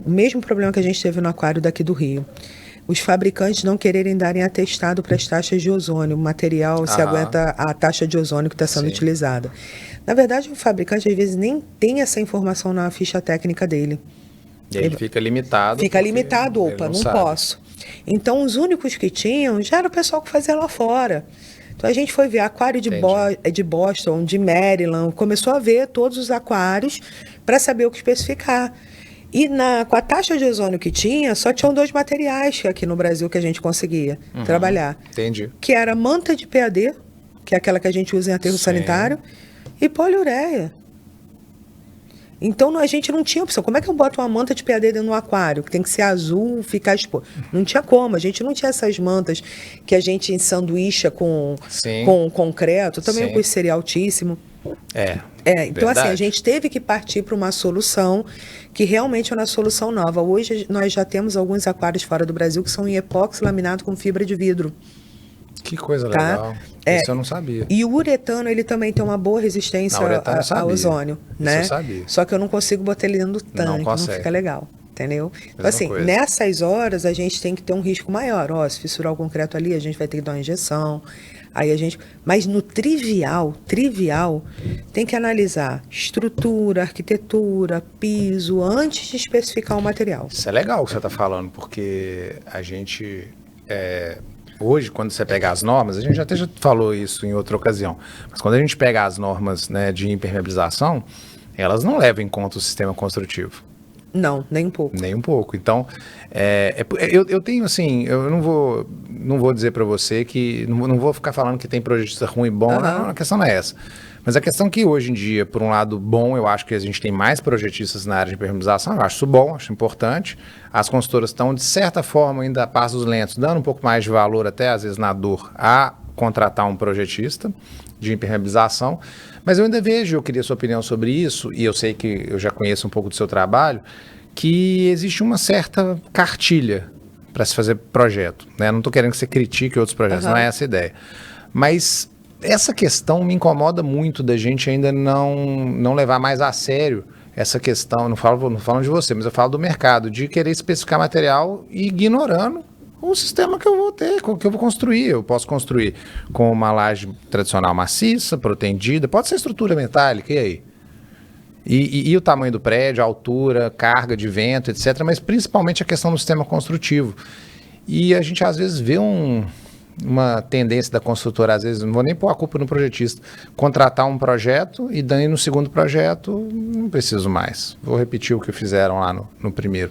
o mesmo problema que a gente teve no aquário daqui do Rio. Os fabricantes não quererem darem atestado para as taxas de ozônio, o material se aguenta a taxa de ozônio que está sendo utilizada. Na verdade, o fabricante às vezes nem tem essa informação na ficha técnica dele. E ele fica limitado. Fica limitado, opa, não posso. Então, os únicos que tinham já era o pessoal que fazia lá fora. Então, a gente foi ver aquário de Boston, de Maryland, começou a ver todos os aquários para saber o que especificar. E com a taxa de ozônio que tinha, só tinham 2 materiais aqui no Brasil que a gente conseguia trabalhar. Entendi. Que era manta de PAD, que é aquela que a gente usa em aterro sanitário, e poliureia. Então, a gente não tinha opção. Como é que eu boto uma manta de PAD dentro do aquário? Que tem que ser azul, ficar exposto. Não tinha como. A gente não tinha essas mantas que a gente ensanduícha com concreto. Também o custo seria altíssimo. Então, assim, a gente teve que partir para uma solução que realmente é uma solução nova. Hoje, nós já temos alguns aquários fora do Brasil que são em epóxi laminado com fibra de vidro. Que coisa legal. Isso eu não sabia. E o uretano, ele também tem uma boa resistência ao ozônio, né? Isso eu sabia. Só que eu não consigo botar ele dentro do tanque, não fica legal, entendeu? Então, assim, nessas horas, a gente tem que ter um risco maior. Se fissurar o concreto ali, a gente vai ter que dar uma injeção. Aí a gente... Mas no trivial, tem que analisar estrutura, arquitetura, piso, antes de especificar o material. Isso é legal o que você está falando, porque a gente... Hoje, quando você pega as normas, a gente até já falou isso em outra ocasião, mas quando a gente pega as normas, né, de impermeabilização, elas não levam em conta o sistema construtivo. Não, nem um pouco. Nem um pouco. Então, eu tenho assim, eu não vou dizer para você que, não vou ficar falando que tem projetista ruim e bom, não, a questão não é essa. Mas a questão é que hoje em dia, por um lado bom, eu acho que a gente tem mais projetistas na área de impermeabilização, eu acho isso bom, acho importante. As consultoras estão, de certa forma, ainda a passos lentos, dando um pouco mais de valor, até às vezes na dor, a contratar um projetista de impermeabilização. Mas eu ainda vejo, eu queria sua opinião sobre isso, e eu sei que eu já conheço um pouco do seu trabalho, que existe uma certa cartilha para se fazer projeto, né? Não estou querendo que você critique outros projetos, não é essa a ideia. Mas essa questão me incomoda muito da gente ainda não levar mais a sério essa questão, não falo de você, mas eu falo do mercado, de querer especificar material e ignorando o sistema que eu vou ter, que eu vou construir. Eu posso construir com uma laje tradicional maciça, protendida, pode ser estrutura metálica, e aí? E o tamanho do prédio, a altura, carga de vento, etc., mas principalmente a questão do sistema construtivo. E a gente às vezes vê uma tendência da construtora, às vezes, não vou nem pôr a culpa no projetista, contratar um projeto e daí no segundo projeto não preciso mais. Vou repetir o que fizeram lá no primeiro.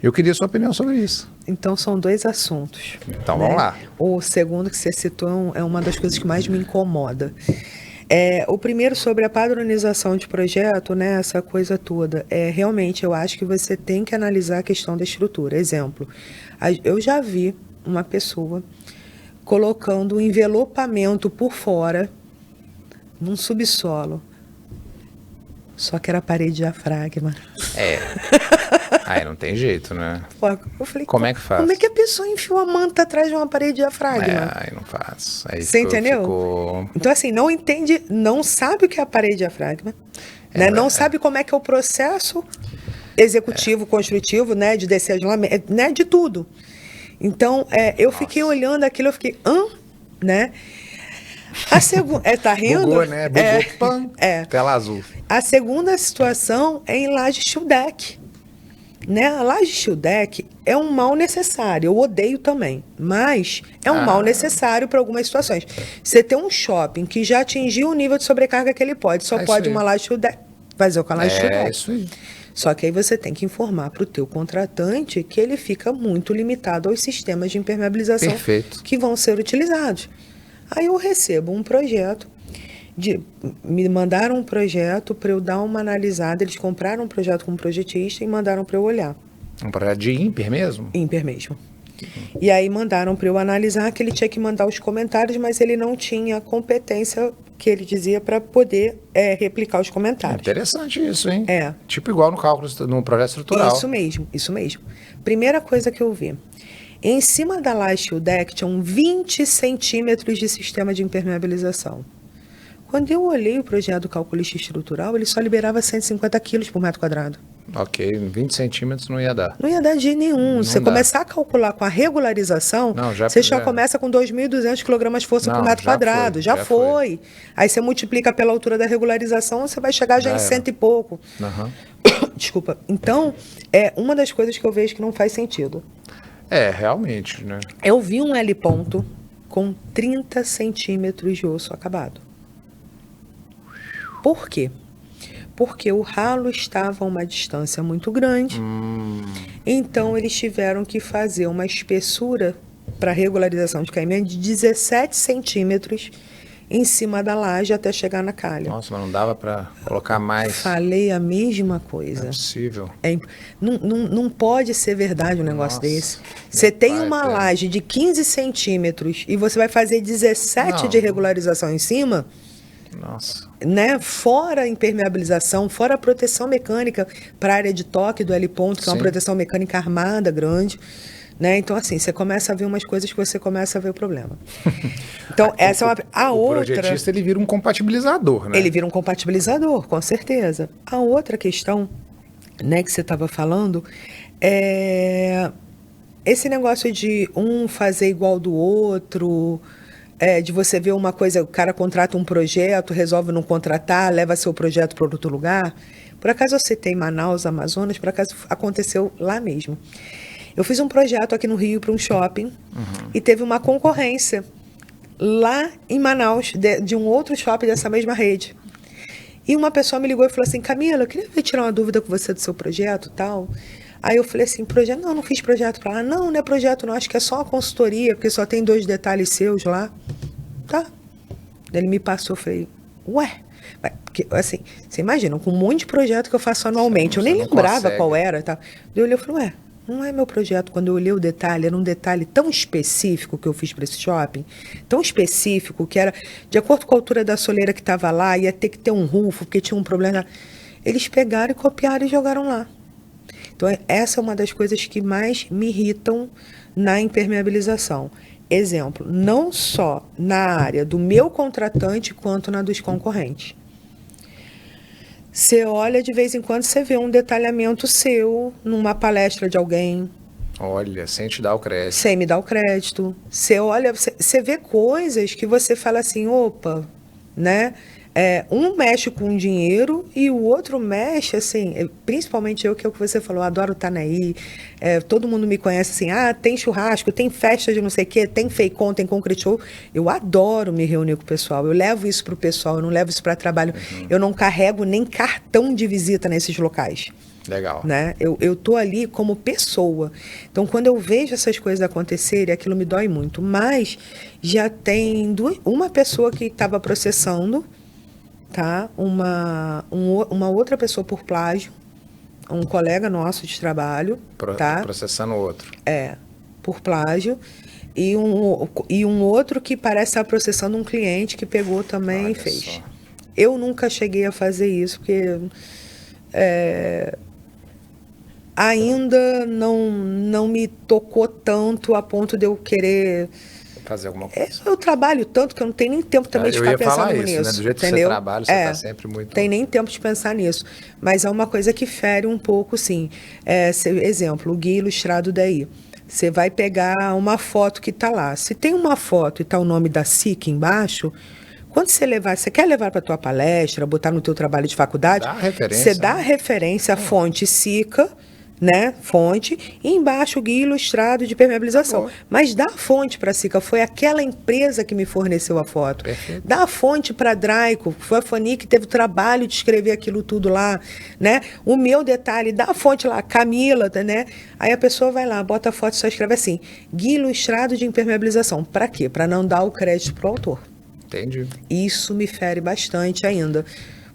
Eu queria sua opinião sobre isso. Então, são 2 assuntos. Então, vamos lá. O segundo que você citou é uma das coisas que mais me incomoda. O primeiro sobre a padronização de projeto, né, essa coisa toda. Realmente, eu acho que você tem que analisar a questão da estrutura. Exemplo, eu já vi uma pessoa colocando um envelopamento por fora num subsolo. Só que era parede de diafragma. Aí não tem jeito, né? Eu falei, como é que faz? Como é que a pessoa enfiou a manta atrás de uma parede de diafragma? Aí não faz. Aí você entendeu? Então, assim, não entende, não sabe o que é a parede de diafragma, né? Não sabe como é que é o processo executivo, construtivo, né? De descer as lamelas, né? De tudo. Então, eu fiquei olhando aquilo, eu fiquei, né? A segunda... tá rindo? Bugou, né? Bugou, pam, tela azul. A segunda situação é em laje steel deck. Né? A laje steel deck é um mal necessário. Eu odeio também, mas é um mal necessário para algumas situações. Você tem um shopping que já atingiu o nível de sobrecarga que ele pode, só pode uma laje steel deck fazer com a laje steel deck. É isso aí. Só que aí você tem que informar para o teu contratante que ele fica muito limitado aos sistemas de impermeabilização que vão ser utilizados. Aí eu recebo um projeto Me mandaram um projeto para eu dar uma analisada. Eles compraram um projeto com um projetista e mandaram para eu olhar. Um projeto de IMPER mesmo? IMPER mesmo. E aí mandaram para eu analisar, que ele tinha que mandar os comentários, mas ele não tinha a competência que ele dizia para poder replicar os comentários. Interessante isso, hein? É. Tipo igual no cálculo, no projeto estrutural. Isso mesmo, isso mesmo. Primeira coisa que eu vi. Em cima da laje o deck tinham 20 centímetros de sistema de impermeabilização. Quando eu olhei o projeto do calculista estrutural, ele só liberava 150 quilos por metro quadrado. Ok, 20 centímetros não ia dar. Não ia dar de nenhum. Não Você dá. Começar a calcular com a regularização, você já começa com 2.200 kg força por metro quadrado. Já foi. Aí você multiplica pela altura da regularização, você vai chegar já em 100 e pouco. Uhum. Desculpa. Então, é uma das coisas que eu vejo que não faz sentido. Realmente, né? Eu vi um L ponto com 30 centímetros de osso acabado. Por quê? Porque o ralo estava a uma distância muito grande. Então, eles tiveram que fazer uma espessura para regularização de caimento de 17 centímetros em cima da laje até chegar na calha. Nossa, mas não dava para colocar mais. Falei a mesma coisa. Não é possível. Não pode ser verdade um negócio desse. Você tem uma laje de 15 centímetros e você vai fazer 17 de regularização em cima. Nossa. Né? Fora a impermeabilização, fora a proteção mecânica para a área de toque do L ponto, que é uma proteção mecânica armada, grande. Né? Então, assim, você começa a ver umas coisas que você começa a ver o problema. Então, essa é uma... O projetista, ele vira um compatibilizador, né? Ele vira um compatibilizador, com certeza. A outra questão, né, que você estava falando, é esse negócio de um fazer igual do outro, de você ver uma coisa, o cara contrata um projeto, resolve não contratar, leva seu projeto para outro lugar. Por acaso eu citei Manaus, Amazonas, por acaso aconteceu lá mesmo. Eu fiz um projeto aqui no Rio para um shopping e teve uma concorrência lá em Manaus de um outro shopping dessa mesma rede. E uma pessoa me ligou e falou assim: Camila, eu queria tirar uma dúvida com você do seu projeto e tal. Aí eu falei assim: projeto? Não fiz projeto para lá. Não é projeto não, acho que é só uma consultoria, porque só tem 2 detalhes seus lá. Tá. Ele me passou, eu falei: ué? Porque, assim, você imagina, com um monte de projeto que eu faço anualmente, eu nem lembrava qual era. Tá? Eu olhei e falei: ué, não é meu projeto. Quando eu olhei o detalhe, era um detalhe tão específico que eu fiz para esse shopping, tão específico, que era de acordo com a altura da soleira que estava lá, ia ter que ter um rufo, porque tinha um problema. Eles pegaram e copiaram e jogaram lá. Então, essa é uma das coisas que mais me irritam na impermeabilização. Exemplo, não só na área do meu contratante, quanto na dos concorrentes. Você olha, de vez em quando, você vê um detalhamento seu numa palestra de alguém. Olha, sem te dar o crédito. Sem me dar o crédito. Você olha, você vê coisas que você fala assim, opa, né? Um mexe com dinheiro e o outro mexe, assim, principalmente eu, que é o que você falou, eu adoro estar aí, todo mundo me conhece assim, tem churrasco, tem festa de não sei o quê, tem Feicon, tem Concrete Show. Eu adoro me reunir com o pessoal, eu levo isso para o pessoal, eu não levo isso para trabalho, eu não carrego nem cartão de visita nesses locais. Legal. Né? Eu tô ali como pessoa. Então, quando eu vejo essas coisas acontecerem, aquilo me dói muito. Mas já tem uma pessoa que estava processando, tá? Uma outra pessoa por plágio, um colega nosso de trabalho, tá? Processando outro. Por plágio. E um outro que parece estar processando um cliente que pegou também e fez. Só. Eu nunca cheguei a fazer isso, porque ainda não me tocou tanto a ponto de eu querer fazer alguma coisa. Eu trabalho tanto que eu não tenho nem tempo também de ficar pensando nisso. Né? Do jeito entendeu? Que você trabalha, você está sempre muito... Tem nem tempo de pensar nisso. Mas é uma coisa que fere um pouco, sim. Exemplo, o guia ilustrado daí. Você vai pegar uma foto que está lá. Se tem uma foto e está o nome da SIC embaixo, quando você quer levar para a tua palestra, botar no teu trabalho de faculdade, você dá a referência à fonte SICA, né, fonte, e embaixo o guia ilustrado de permeabilização. Mas dá a fonte para a SICA, foi aquela empresa que me forneceu a foto. Perfeito. Dá a fonte para a Draico, foi a Fani que teve o trabalho de escrever aquilo tudo lá, né? O meu detalhe, dá a fonte lá, Camila, né? Aí a pessoa vai lá, bota a foto e só escreve assim, guia ilustrado de impermeabilização. Para quê? Para não dar o crédito pro autor. Entendi. Isso me fere bastante ainda.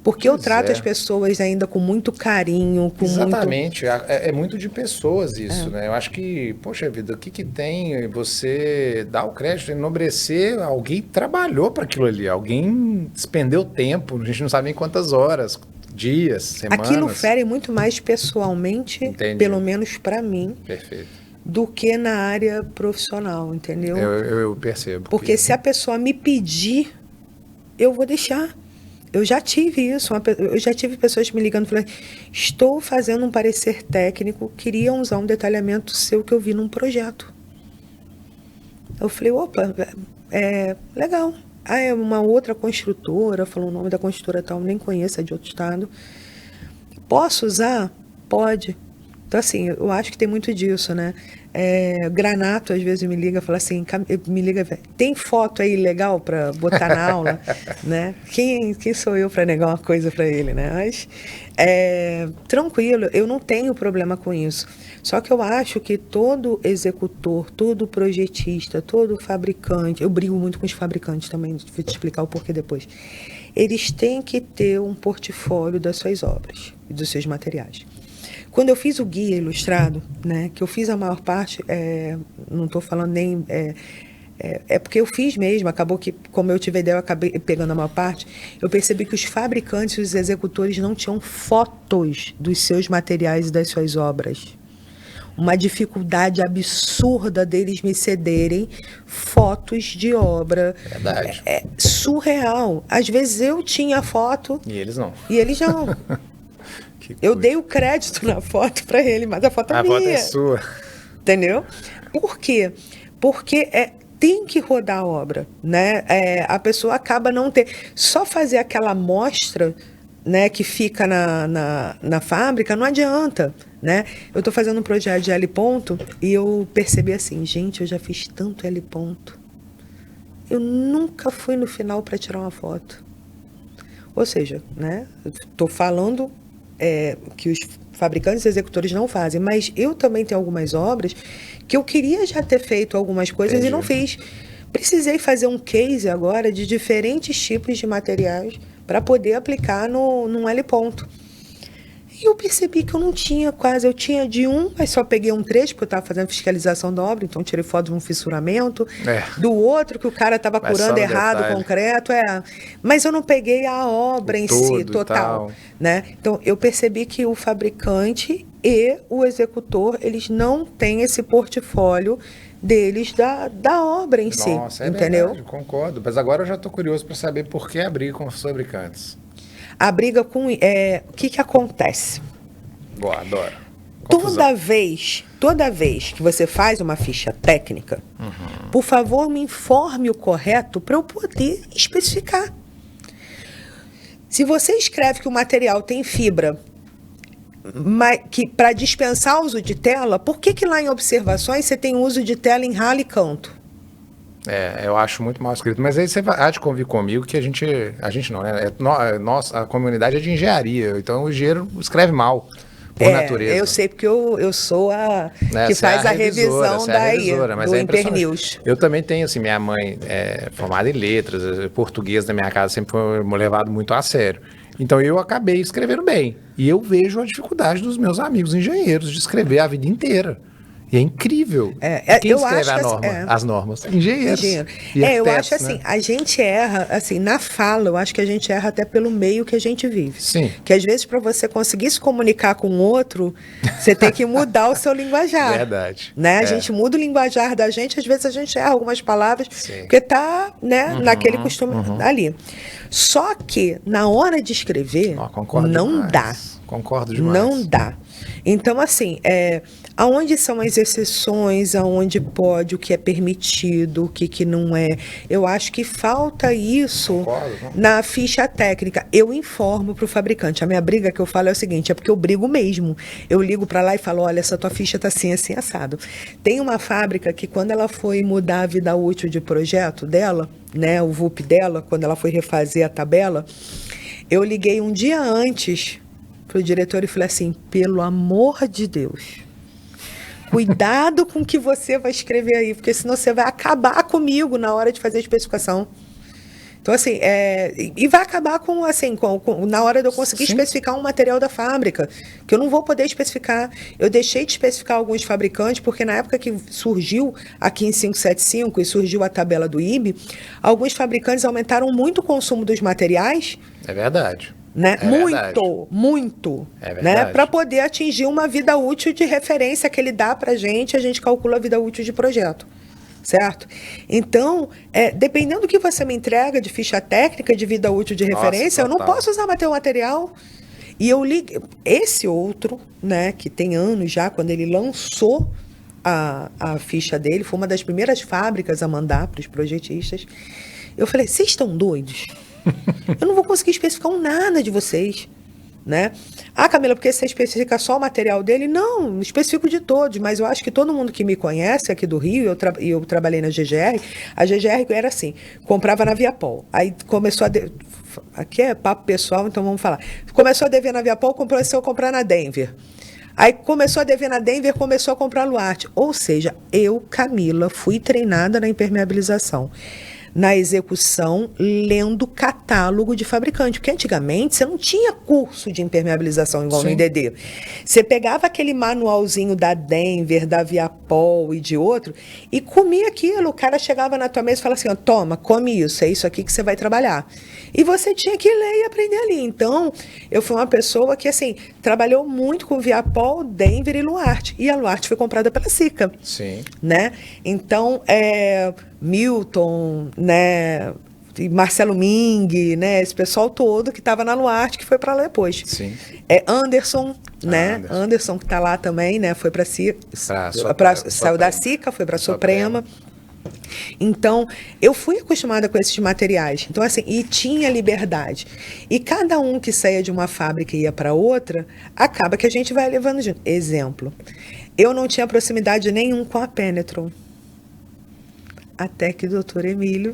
Porque eu trato as pessoas ainda com muito carinho, com Exatamente. É muito de pessoas isso, né? Eu acho que, poxa vida, o que que tem você dar o crédito, enobrecer, alguém trabalhou para aquilo ali, alguém despendeu tempo, a gente não sabe nem quantas horas, dias, semanas. Aquilo fere muito mais pessoalmente, Entendi. pelo menos para mim. Perfeito. Do que na área profissional, entendeu? Eu percebo. Porque se a pessoa me pedir, eu vou deixar. Eu já tive isso. Eu já tive pessoas me ligando e falando: estou fazendo um parecer técnico, queria usar um detalhamento seu que eu vi num projeto. Eu falei: opa, legal. Ah, é uma outra construtora, falou o nome da construtora tal, nem conheço, é de outro estado. Posso usar? Pode. Então, assim, eu acho que tem muito disso, né? Granato, às vezes, me liga e fala assim, tem foto aí legal para botar na aula? Né? Quem sou eu para negar uma coisa para ele, né? Mas, tranquilo, eu não tenho problema com isso. Só que eu acho que todo executor, todo projetista, todo fabricante, eu brigo muito com os fabricantes também, vou te explicar o porquê depois. Eles têm que ter um portfólio das suas obras e dos seus materiais. Quando eu fiz o guia ilustrado, né, que eu fiz a maior parte, não estou falando nem... porque eu fiz mesmo, acabou que, como eu tive a ideia, eu acabei pegando a maior parte, eu percebi que os fabricantes e os executores não tinham fotos dos seus materiais e das suas obras. Uma dificuldade absurda deles me cederem fotos de obra. Verdade. É surreal. Às vezes eu tinha a foto... E eles não. E eles não. Eu dei o crédito na foto para ele, mas a foto é minha. A foto é sua. Entendeu? Por quê? Porque tem que rodar a obra, né? A pessoa acaba não ter... Só fazer aquela amostra, né, que fica na fábrica, não adianta, né? Eu estou fazendo um projeto de L ponto e eu percebi assim, gente, eu já fiz tanto L ponto. Eu nunca fui no final para tirar uma foto. Ou seja, né? Estou falando... que os fabricantes e executores não fazem, mas eu também tenho algumas obras que eu queria já ter feito algumas coisas e não fiz. Precisei fazer um case agora de diferentes tipos de materiais para poder aplicar num L ponto. E eu percebi que eu não tinha quase, eu tinha de um, mas só peguei um trecho, porque eu estava fazendo fiscalização da obra, então tirei foto de um fissuramento, do outro que o cara estava curando errado o concreto, mas eu não peguei a obra em si, total. Né? Então, eu percebi que o fabricante e o executor, eles não têm esse portfólio deles da obra em si, entendeu? Verdade, concordo, mas agora eu já estou curioso para saber por que abrir com os fabricantes. A briga com... o que acontece? Boa, adoro. Toda vez que você faz uma ficha técnica, por favor, me informe o correto para eu poder especificar. Se você escreve que o material tem fibra para dispensar o uso de tela, por que lá em observações você tem uso de tela em ralo e canto? Eu acho muito mal escrito, mas aí você há de convir comigo que a gente não, né? A comunidade é de engenharia, então o engenheiro escreve mal, por natureza. Eu sei, porque eu sou a que faz a revisão do Internews. Eu também tenho, assim, minha mãe é formada em letras, português da minha casa sempre foi levado muito a sério. Então eu acabei escrevendo bem, e eu vejo a dificuldade dos meus amigos engenheiros de escrever a vida inteira. E é incrível. Quem escreve as normas? Engenheiros. Eu acho assim, a gente erra, assim, na fala, eu acho que a gente erra até pelo meio que a gente vive. Sim. Que às vezes, para você conseguir se comunicar com o outro, você tem que mudar o seu linguajar. Verdade. Né? A gente muda o linguajar da gente, às vezes a gente erra algumas palavras, porque tá, né, naquele costume ali. Só que, na hora de escrever, não dá. Concordo demais. Não dá. Então, assim, aonde são as exceções, aonde pode, o que é permitido, o que não é. Eu acho que falta isso na ficha técnica. Eu informo para o fabricante. A minha briga que eu falo é o seguinte, é porque eu brigo mesmo. Eu ligo para lá e falo, olha, essa tua ficha tá assim, assim, assado. Tem uma fábrica que quando ela foi mudar a vida útil de projeto dela, né, o VUP dela, quando ela foi refazer a tabela, eu liguei um dia antes pro diretor e falei assim, pelo amor de Deus, cuidado com o que você vai escrever aí, porque senão você vai acabar comigo na hora de fazer a especificação. Então, assim, e vai acabar com, assim, na hora de eu conseguir Sim. especificar um material da fábrica, que eu não vou poder especificar. Eu deixei de especificar alguns fabricantes, porque na época que surgiu aqui em 575 e surgiu a tabela do IBE, alguns fabricantes aumentaram muito o consumo dos materiais. É verdade. Né? É verdade. Muito. É Né? verdade. Para poder atingir uma vida útil de referência que ele dá para a gente calcula a vida útil de projeto. Certo? Então, dependendo do que você me entrega de ficha técnica de vida útil de referência, eu não posso usar teu material. E eu li esse outro, né, que tem anos já, quando ele lançou a ficha dele, foi uma das primeiras fábricas a mandar para os projetistas. Eu falei, vocês estão doidos? Eu não vou conseguir especificar nada de vocês. Né? Ah, Camila, porque você especifica só o material dele? Não, especifico de todos, mas eu acho que todo mundo que me conhece aqui do Rio, eu trabalhei na GGR, a GGR era assim, comprava na Viapol, aí começou aqui é papo pessoal, então vamos falar, começou a dever na Viapol, começou a comprar na Denver. Aí começou a dever na Denver, começou a comprar Luarte. Ou seja, eu, Camila, fui treinada na impermeabilização, na execução, lendo catálogo de fabricante. Porque antigamente você não tinha curso de impermeabilização igual no IDD. Você pegava aquele manualzinho da Denver, da Viapol e de outro, e comia aquilo. O cara chegava na tua mesa e falava assim, ó, toma, come isso, é isso aqui que você vai trabalhar. E você tinha que ler e aprender ali. Então, eu fui uma pessoa que, assim, trabalhou muito com Viapol, Denver e Luarte. E a Luarte foi comprada pela Sika. Sim. Né? Então, Milton, né, e Marcelo Ming, né, esse pessoal todo que estava na Luarte, que foi para lá depois. Sim. Anderson, né? Anderson que está lá também, né, foi para Sica, saiu da Sica, foi para a Suprema. Então, eu fui acostumada com esses materiais. Então, assim, e tinha liberdade. E cada um que saía de uma fábrica e ia para outra, acaba que a gente vai levando junto. Exemplo, eu não tinha proximidade nenhum com a Penetron. Até que o doutor Emílio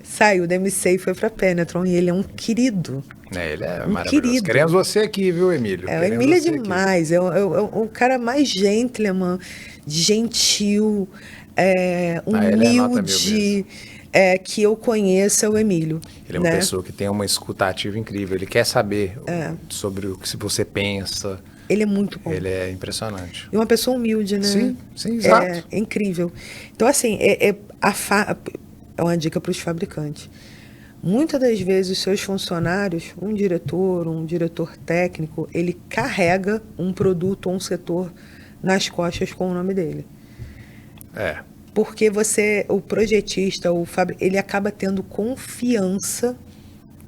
saiu da MC e foi para a Penetron. E ele é um querido. Ele é um maravilhoso. Querido. Queremos você aqui, viu, Emílio? O Emílio é demais. É o cara mais gentleman, gentil, humilde, que eu conheço, é o Emílio. Ele é uma pessoa que tem uma escuta ativa incrível. Ele quer saber sobre o que você pensa. Ele é muito bom. Ele é impressionante. E uma pessoa humilde, né? Sim, exato. É incrível. Então, assim, é uma dica para os fabricantes. Muitas das vezes, os seus funcionários, um diretor técnico, ele carrega um produto ou um setor nas costas com o nome dele. Porque o projetista, ele acaba tendo confiança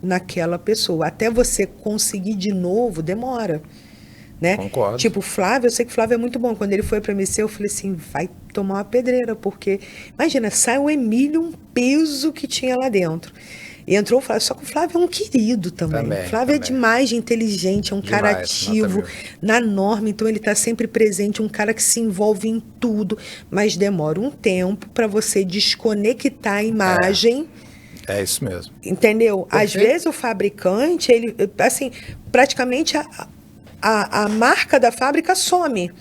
naquela pessoa. Até você conseguir de novo, demora. Né? Concordo. Tipo, o Flávio, eu sei que o Flávio é muito bom. Quando ele foi para MC, eu falei assim, vai tomar uma pedreira, porque, imagina, sai o Emílio, um peso que tinha lá dentro. E entrou o Flávio, só que o Flávio é um querido também. O Flávio é demais de inteligente, é um cara ativo, na norma, então ele está sempre presente, um cara que se envolve em tudo, mas demora um tempo para você desconectar a imagem. É isso mesmo. Entendeu? Às vezes o fabricante, ele, assim, praticamente a marca da fábrica some.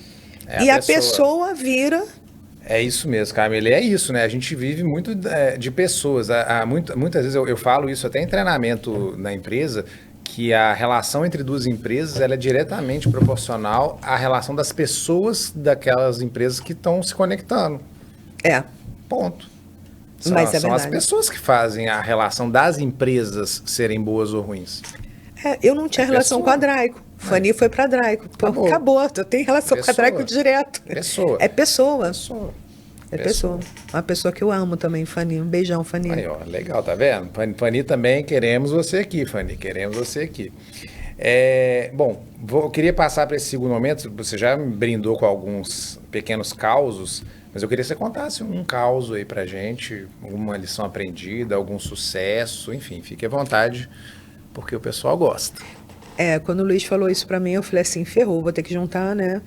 E a pessoa vira... É isso mesmo, Camila. É isso, né? A gente vive muito de pessoas. Muitas vezes eu falo isso até em treinamento na empresa, que a relação entre duas empresas ela é diretamente proporcional à relação das pessoas daquelas empresas que estão se conectando. Ponto. São as pessoas que fazem a relação das empresas serem boas ou ruins. Eu não tinha relação com a Draico. Fani foi para a Draico. Acabou. Eu tenho relação com a Draico direto. É pessoa. Uma pessoa que eu amo também, Fani. Um beijão, Fani. Aí, ó, legal, tá vendo? Fani também, queremos você aqui, Fani. Queremos você aqui. Bom, eu queria passar para esse segundo momento. Você já me brindou com alguns pequenos causos, mas eu queria que você contasse um caos aí pra gente, alguma lição aprendida, algum sucesso, enfim, fique à vontade, porque o pessoal gosta. Quando o Luiz falou isso para mim, eu falei assim, ferrou, vou ter que juntar, né?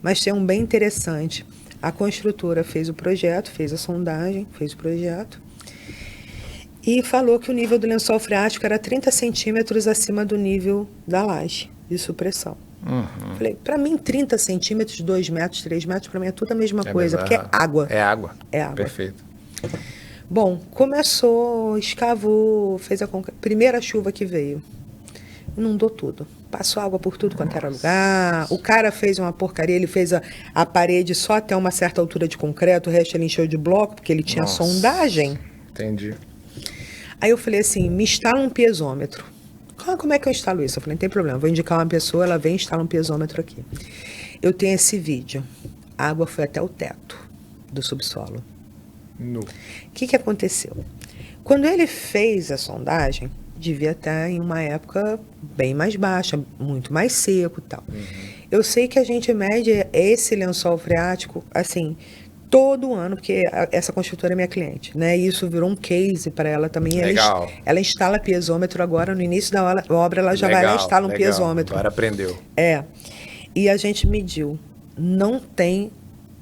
Mas tem um bem interessante. A construtora fez o projeto, fez a sondagem, fez o projeto e falou que o nível do lençol freático era 30 centímetros acima do nível da laje de supressão. Falei, para mim 30 centímetros, 2 metros, 3 metros, para mim é tudo a mesma coisa, porque é água. É água. É água. Perfeito. Bom, começou, escavou, fez a primeira chuva que veio. Inundou tudo. Passou água por tudo quanto era lugar. O cara fez uma porcaria, ele fez a parede só até uma certa altura de concreto, o resto ele encheu de bloco, porque ele tinha sondagem. Entendi. Aí eu falei assim, me instala um piezômetro. Como é que eu instalo isso? Eu falei, não tem problema, vou indicar uma pessoa, ela vem e instala um piezômetro aqui. Eu tenho esse vídeo. A água foi até o teto do subsolo. O que aconteceu? Quando ele fez a sondagem, devia estar em uma época bem mais baixa, muito mais seco e tal. Eu sei que a gente mede esse lençol freático, assim, todo ano, porque essa construtora é minha cliente, né? E isso virou um case para ela também. Legal. Ela instala piezômetro agora, no início da obra, ela já vai lá e instala um piezômetro. Agora aprendeu. E a gente mediu. Não tem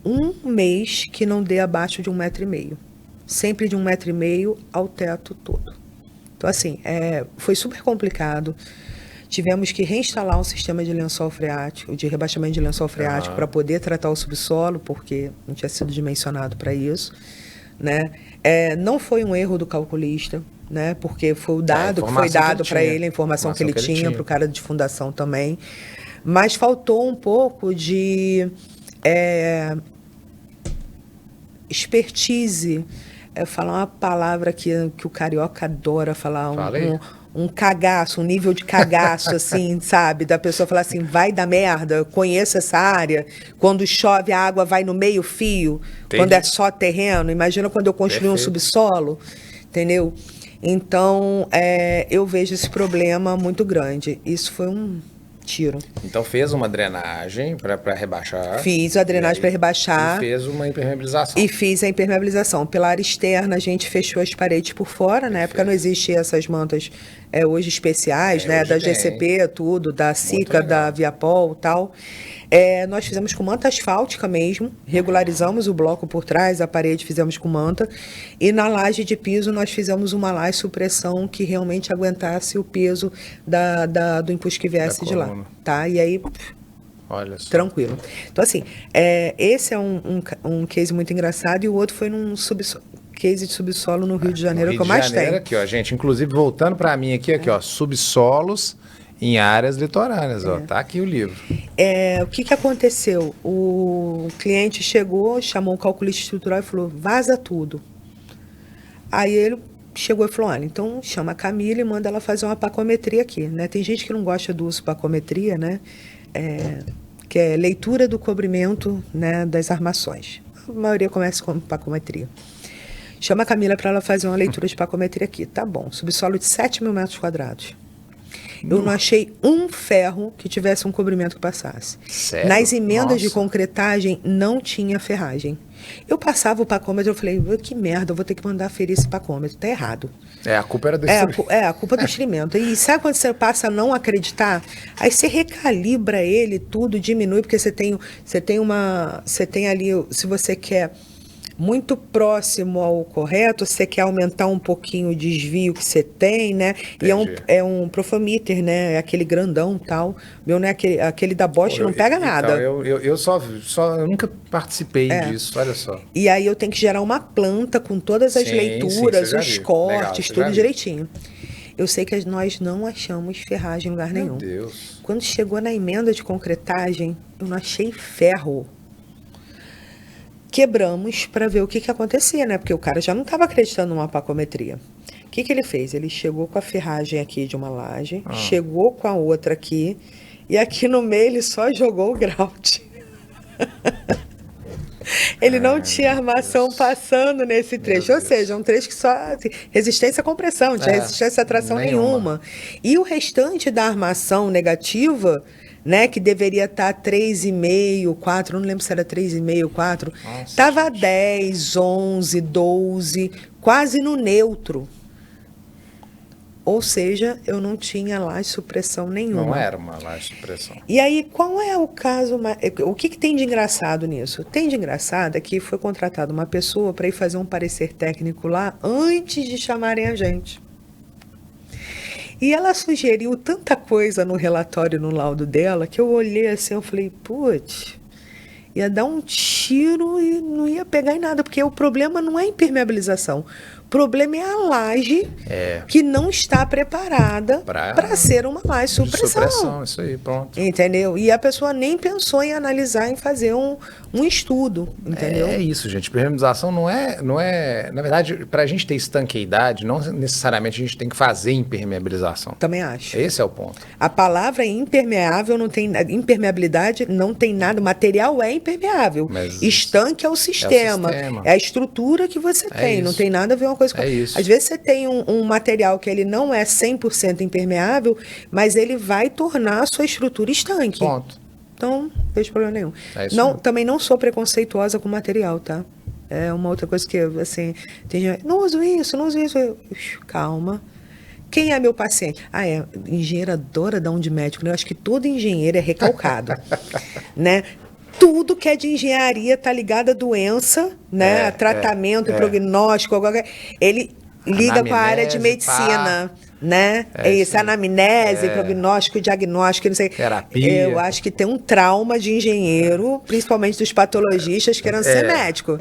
um mês que não dê abaixo de 1,5 metro. Sempre de 1,5 metro ao teto todo. Então, assim, foi super complicado. Tivemos que reinstalar um sistema de lençol freático, de rebaixamento de lençol freático, para poder tratar o subsolo, porque não tinha sido dimensionado para isso, né? Não foi um erro do calculista, né? Porque foi o dado que foi dado para ele, a informação que ele tinha, para o cara de fundação também. Mas faltou um pouco de expertise. Falar uma palavra que o carioca adora falar, um cagaço, um nível de cagaço, assim, sabe? Da pessoa falar assim, vai dar merda, eu conheço essa área. Quando chove, a água vai no meio fio. Entendi. Quando é só terreno. Imagina quando eu construí um subsolo, entendeu? Então, eu vejo esse problema muito grande. Isso foi um tiro. Então fez uma drenagem para rebaixar. Fiz a drenagem para rebaixar. E fez uma impermeabilização. E fiz a impermeabilização. Pela área externa, a gente fechou as paredes por fora. Na época não existiam essas mantas hoje especiais, né? Da GCP, tudo, da Sica, da Viapol e tal. Nós fizemos com manta asfáltica mesmo, regularizamos o bloco por trás, a parede fizemos com manta, e na laje de piso nós fizemos uma laje supressão que realmente aguentasse o peso do impulso que viesse de lá, tá? E aí, olha só. Tranquilo. Então, assim, esse é um case muito engraçado, e o outro foi num case de subsolo no Rio de Janeiro, que eu mais tenho. Aqui, ó, gente, inclusive, voltando para mim aqui, ó, subsolos em áreas litorâneas, ó, tá aqui o livro. O que aconteceu? O cliente chegou, chamou um calculista estrutural e falou, vaza tudo. Aí ele chegou e falou, olha, então chama a Camila e manda ela fazer uma pacometria aqui, né? Tem gente que não gosta do uso pacometria, né? Que é leitura do cobrimento, né, das armações. A maioria começa com pacometria. Chama a Camila para ela fazer uma leitura de pacometria aqui. Tá bom, subsolo de 7.000 metros quadrados. Eu não achei um ferro que tivesse um cobrimento que passasse. Sério? Nas emendas de concretagem, não tinha ferragem. Eu passava o pacômetro, eu falei, que merda, eu vou ter que mandar ferir esse pacômetro. Tá errado. A culpa era do instrumento. A culpa do instrumento. E sabe quando você passa a não acreditar? Aí você recalibra ele, tudo diminui, porque você tem ali, se você quer muito próximo ao correto, você quer aumentar um pouquinho o desvio que você tem, né? Entendi. E é um profometer, né? É aquele grandão e tal. Meu, né? Aquele da Bosch não pega nada. Eu nunca participei disso, olha só. E aí eu tenho que gerar uma planta com todas as leituras, os cortes, tudo direitinho. Eu sei que nós não achamos ferragem em lugar nenhum. Meu Deus. Quando chegou na emenda de concretagem, eu não achei ferro. Quebramos para ver o que acontecia, né? Porque o cara já não estava acreditando numa pacometria. O que ele fez? Ele chegou com a ferragem aqui de uma laje, chegou com a outra aqui, e aqui no meio ele só jogou o grout. Ele não tinha armação passando nesse trecho. Ou seja, um trecho que só resistência à compressão, não tinha resistência à tração nenhuma. E o restante da armação negativa, né, que deveria estar 3,5, 4, não lembro se era 3,5, 4, estava 10, 11, 12, quase no neutro. Ou seja, eu não tinha laje supressão nenhuma. Não era uma laje supressão. E aí, qual é o caso? O que tem de engraçado nisso? Tem de engraçado é que foi contratada uma pessoa para ir fazer um parecer técnico lá antes de chamarem a gente. E ela sugeriu tanta coisa no relatório, no laudo dela, que eu olhei assim, eu falei, putz, ia dar um tiro e não ia pegar em nada, porque o problema não é a impermeabilização. O problema é a laje que não está preparada para ser uma laje supressão. Isso aí, pronto. Entendeu? E a pessoa nem pensou em analisar, em fazer um estudo, entendeu? É isso, gente. Impermeabilização não é... Na verdade, para a gente ter estanqueidade, não necessariamente a gente tem que fazer impermeabilização. Também acho. Esse é o ponto. A palavra impermeável não tem... Impermeabilidade não tem nada. O material é impermeável. Mas estanque é o sistema. É a estrutura que você tem. Não tem nada a ver uma coisa com... isso. Às vezes você tem um material que ele não é 100% impermeável, mas ele vai tornar a sua estrutura estanque. Ponto. Então, não vejo problema nenhum. Também não sou preconceituosa com material, tá? É uma outra coisa que, assim, tem gente, não uso isso. Calma. Quem é meu paciente? Engenheiro adora dar um de médico, né? Eu acho que todo engenheiro é recalcado, né? Tudo que é de engenharia tá ligado à doença, né? A tratamento, prognóstico, ele liga com a área de medicina. Né? Isso, anamnese, prognóstico, diagnóstico, não sei. Terapia. Eu acho que tem um trauma de engenheiro, principalmente dos patologistas, querendo ser médico.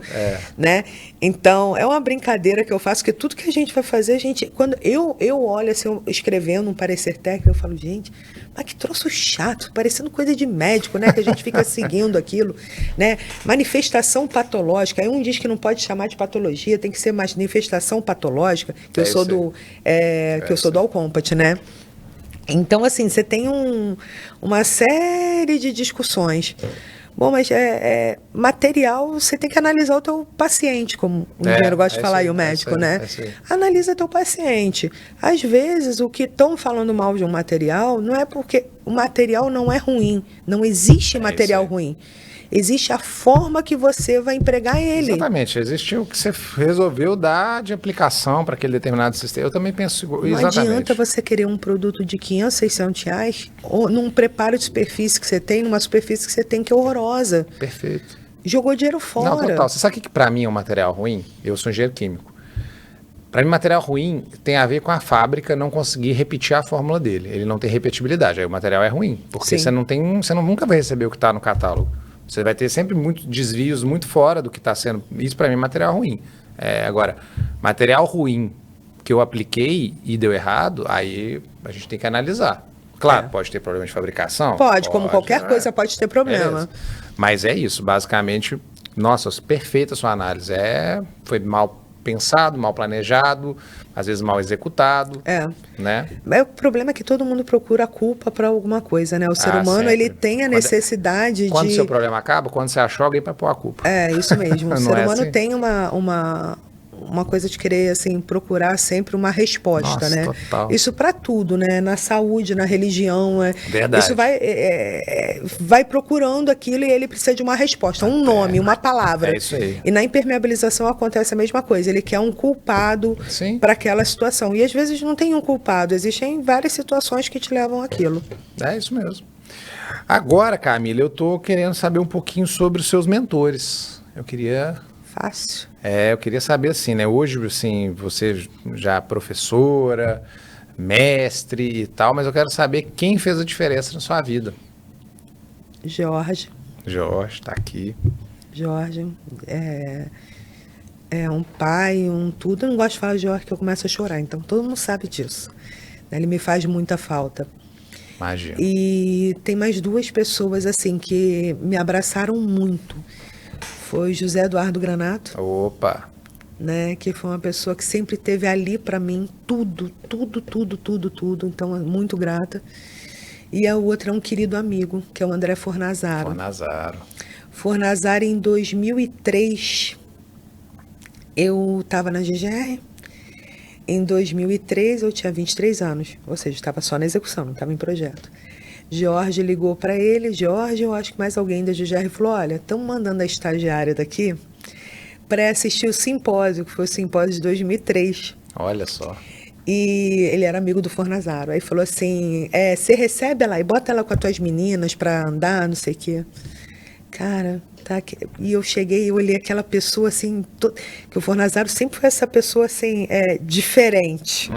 Né? Então, é uma brincadeira que eu faço, que tudo que a gente vai fazer, quando eu olho assim, eu escrevendo um parecer técnico, eu falo, gente, mas que troço chato, parecendo coisa de médico, né? Que a gente fica seguindo aquilo, né? Manifestação patológica. Aí um diz que não pode chamar de patologia, tem que ser manifestação patológica, que eu sou do Allcompat, né? Então, assim, você tem uma série de discussões. Bom, mas material, você tem que analisar o teu paciente, como o engenheiro gosta de falar, e o médico, né? Analisa teu paciente. Às vezes, o que estão falando mal de um material não é porque o material não é ruim. Não existe material ruim. Existe a forma que você vai empregar ele. Exatamente. Existe o que você resolveu dar de aplicação para aquele determinado sistema. Eu também penso exatamente. Não adianta você querer um produto de 500, 600 reais ou num preparo de superfície que você tem, numa superfície que você tem que é horrorosa. Perfeito. Jogou dinheiro fora. Não, total. Você sabe o que para mim é um material ruim? Eu sou engenheiro químico. Para mim, material ruim tem a ver com a fábrica não conseguir repetir a fórmula dele. Ele não tem repetibilidade. Aí o material é ruim. Porque você nunca vai receber o que está no catálogo. Você vai ter sempre muitos desvios muito fora do que está sendo. Isso para mim é material ruim. Agora, material ruim que eu apliquei e deu errado, aí a gente tem que analisar. Claro, pode ter problema de fabricação. Pode, como qualquer coisa pode ter problema. Beleza. Mas é isso, basicamente. Nossa, perfeita a sua análise. Foi mal pensado, mal planejado, às vezes mal executado. Né? O problema é que todo mundo procura a culpa para alguma coisa, né? O ser humano, ele tem a necessidade quando seu problema acaba, quando você achou alguém para pôr a culpa. Isso mesmo. O ser humano tem uma coisa de querer, assim, procurar sempre uma resposta, né? Total. Isso para tudo, né? Na saúde, na religião. Verdade. Isso vai procurando aquilo e ele precisa de uma resposta, um nome, uma palavra. É isso aí. E na impermeabilização acontece a mesma coisa. Ele quer um culpado para aquela situação. E às vezes não tem um culpado, existem várias situações que te levam àquilo. É isso mesmo. Agora, Camila, eu tô querendo saber um pouquinho sobre os seus mentores. Fácil. Eu queria saber assim, né? Hoje, assim, você já é professora, mestre e tal, mas eu quero saber quem fez a diferença na sua vida. Jorge, tá aqui. Jorge, um pai, tudo. Eu não gosto de falar de Jorge, que eu começo a chorar, então todo mundo sabe disso. Ele me faz muita falta. Imagina. E tem mais duas pessoas, assim, que me abraçaram muito. Foi José Eduardo Granato. Opa! Né, que foi uma pessoa que sempre esteve ali para mim, tudo. Então, muito grata. E a outra é um querido amigo, que é o André Fornazaro. Fornazaro, em 2003, eu estava na GGR. Em 2003, eu tinha 23 anos, ou seja, estava só na execução, não estava em projeto. Jorge ligou para ele, eu acho que mais alguém da GGR falou, olha, estamos mandando a estagiária daqui para assistir o simpósio, que foi o simpósio de 2003. Olha só. E ele era amigo do Fornazaro. Aí falou assim, você recebe ela e bota ela com as tuas meninas para andar, não sei o quê. Cara, Tá? E eu cheguei e olhei aquela pessoa assim, que o Fornazaro sempre foi essa pessoa assim, diferente.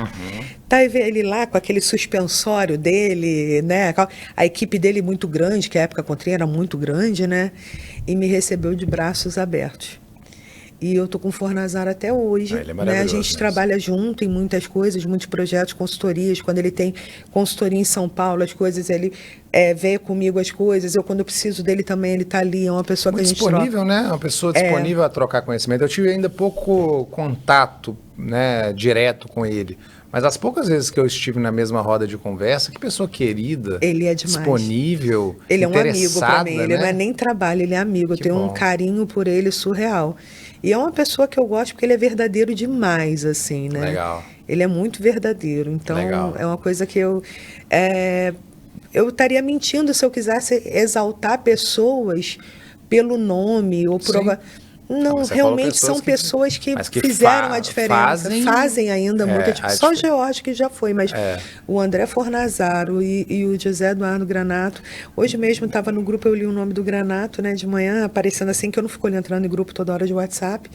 Tá ele lá com aquele suspensório dele, né? A equipe dele muito grande, que a época contra era muito grande, né? E me recebeu de braços abertos. E eu tô com o Fornazaro até hoje, ele é né? A gente trabalha junto em muitas coisas, muitos projetos, consultorias. Quando ele tem consultoria em São Paulo, as coisas, ele vê comigo as coisas. Eu, quando eu preciso dele também, ele tá ali. É uma pessoa muito que a gente disponível, troca. né? Uma pessoa disponível a trocar conhecimento. Eu tive ainda pouco contato, né, direto com ele. Mas as poucas vezes que eu estive na mesma roda de conversa, que pessoa querida, ele é demais. Disponível, ele é um amigo para mim. Ele né? não é nem trabalho, ele é amigo. Eu tenho um carinho por ele surreal. E é uma pessoa que eu gosto porque ele é verdadeiro demais, assim, né? Legal. Ele é muito verdadeiro. Então, legal. É uma coisa que eu estaria mentindo se eu quisesse exaltar pessoas pelo nome ou por alguma... Não, realmente são pessoas que fizeram a diferença, fazem ainda muita diferença. Só o George que já foi, mas o André Fornazaro e o José Eduardo Granato. Hoje mesmo estava no grupo, eu li o nome do Granato, né, de manhã, aparecendo assim, que eu não fico entrando em grupo toda hora de WhatsApp.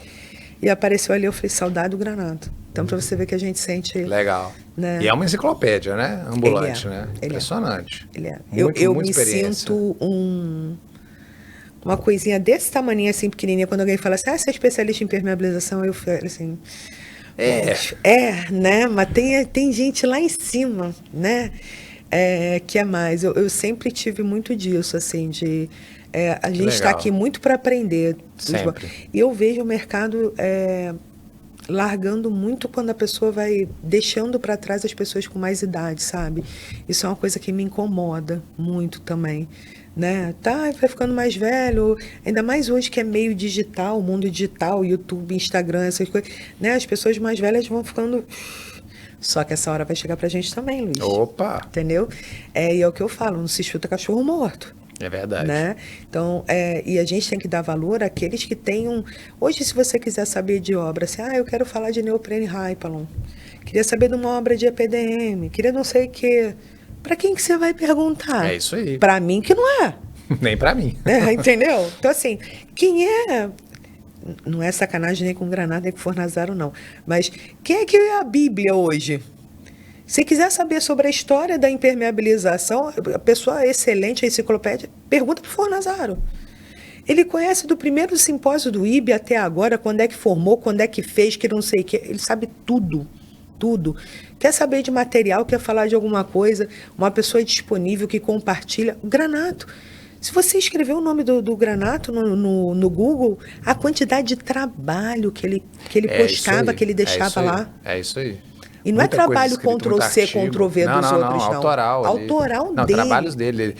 E apareceu ali, eu falei, saudade do Granato. Então, para você ver que a gente sente... Legal. Né? E é uma enciclopédia, né? Ambulante, né? Impressionante. Ele é. Eu me sinto uma coisinha desse tamanho, assim, pequenininha, quando alguém fala assim, você é especialista em impermeabilização, eu falo assim... né? Mas tem gente lá em cima, né? Que é mais. Eu sempre tive muito disso, assim, de... a gente está aqui muito para aprender. Sempre. E eu vejo o mercado largando muito quando a pessoa vai deixando para trás as pessoas com mais idade, sabe? Isso é uma coisa que me incomoda muito também. Né? Vai ficando mais velho, ainda mais hoje que é meio digital, o mundo digital, YouTube, Instagram, essas coisas, né? As pessoas mais velhas vão ficando... Só que essa hora vai chegar pra gente também, Luiz. Opa! Entendeu? E é o que eu falo, não se chuta cachorro morto. É verdade. Né? Então, e a gente tem que dar valor àqueles que tenham... Hoje, se você quiser saber de obra, assim, eu quero falar de neoprene Hypalon, queria saber de uma obra de EPDM, queria não sei o quê... Para quem que você vai perguntar? É isso aí. Para mim que não é. Nem para mim. Entendeu? Então, assim, quem é... Não é sacanagem nem com Granato, nem com Fornazaro, não. Mas quem é que é a Bíblia hoje? Se quiser saber sobre a história da impermeabilização, a pessoa excelente, a enciclopédia, pergunta para o Fornazaro. Ele conhece do primeiro simpósio do IB até agora, quando é que formou, quando é que fez, que não sei o que. Ele sabe tudo. Tudo. Quer saber de material, quer falar de alguma coisa, uma pessoa disponível que compartilha. Granato. Se você escrever o nome do Granato no Google, a quantidade de trabalho que ele postava, que ele deixava lá. É isso aí. E não muita é trabalho Ctrl-C, Ctrl-V dos outros, não. Autoral. Autoral não, dele. Trabalhos dele.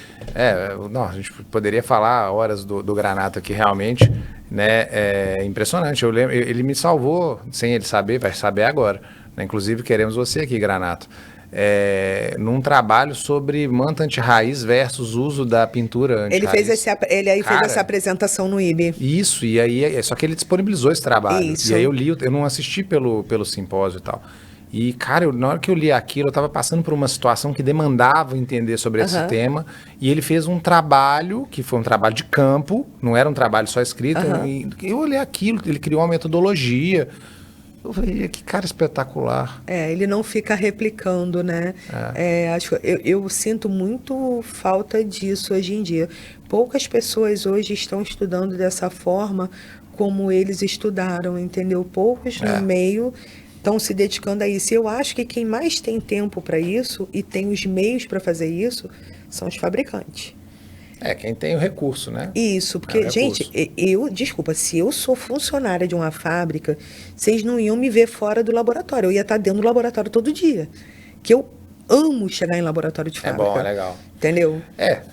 Não, a gente poderia falar horas do Granato aqui, realmente, né? É impressionante. Eu lembro, ele me salvou, sem ele saber, vai saber agora. Inclusive, queremos você aqui, Granato, num trabalho sobre manta anti-raiz versus uso da pintura anti-raiz. Ele fez essa apresentação no IB. Isso, e aí, só que ele disponibilizou esse trabalho. Isso. E aí eu não assisti pelo simpósio e tal. E, cara, na hora que eu li aquilo, eu estava passando por uma situação que demandava entender sobre esse tema, e ele fez um trabalho, que foi um trabalho de campo, não era um trabalho só escrito, e eu olhei aquilo, ele criou uma metodologia. Eu falei, que cara espetacular. Ele não fica replicando, né? Acho que eu sinto muito falta disso hoje em dia. Poucas pessoas hoje estão estudando dessa forma como eles estudaram, entendeu? Poucos no meio estão se dedicando a isso. E eu acho que quem mais tem tempo para isso e tem os meios para fazer isso são os fabricantes. Quem tem o recurso, né? Isso, porque, gente, desculpa, se eu sou funcionária de uma fábrica, vocês não iam me ver fora do laboratório. Eu ia estar dentro do laboratório todo dia. Que eu amo chegar em laboratório de fábrica. É bom, é legal. Entendeu?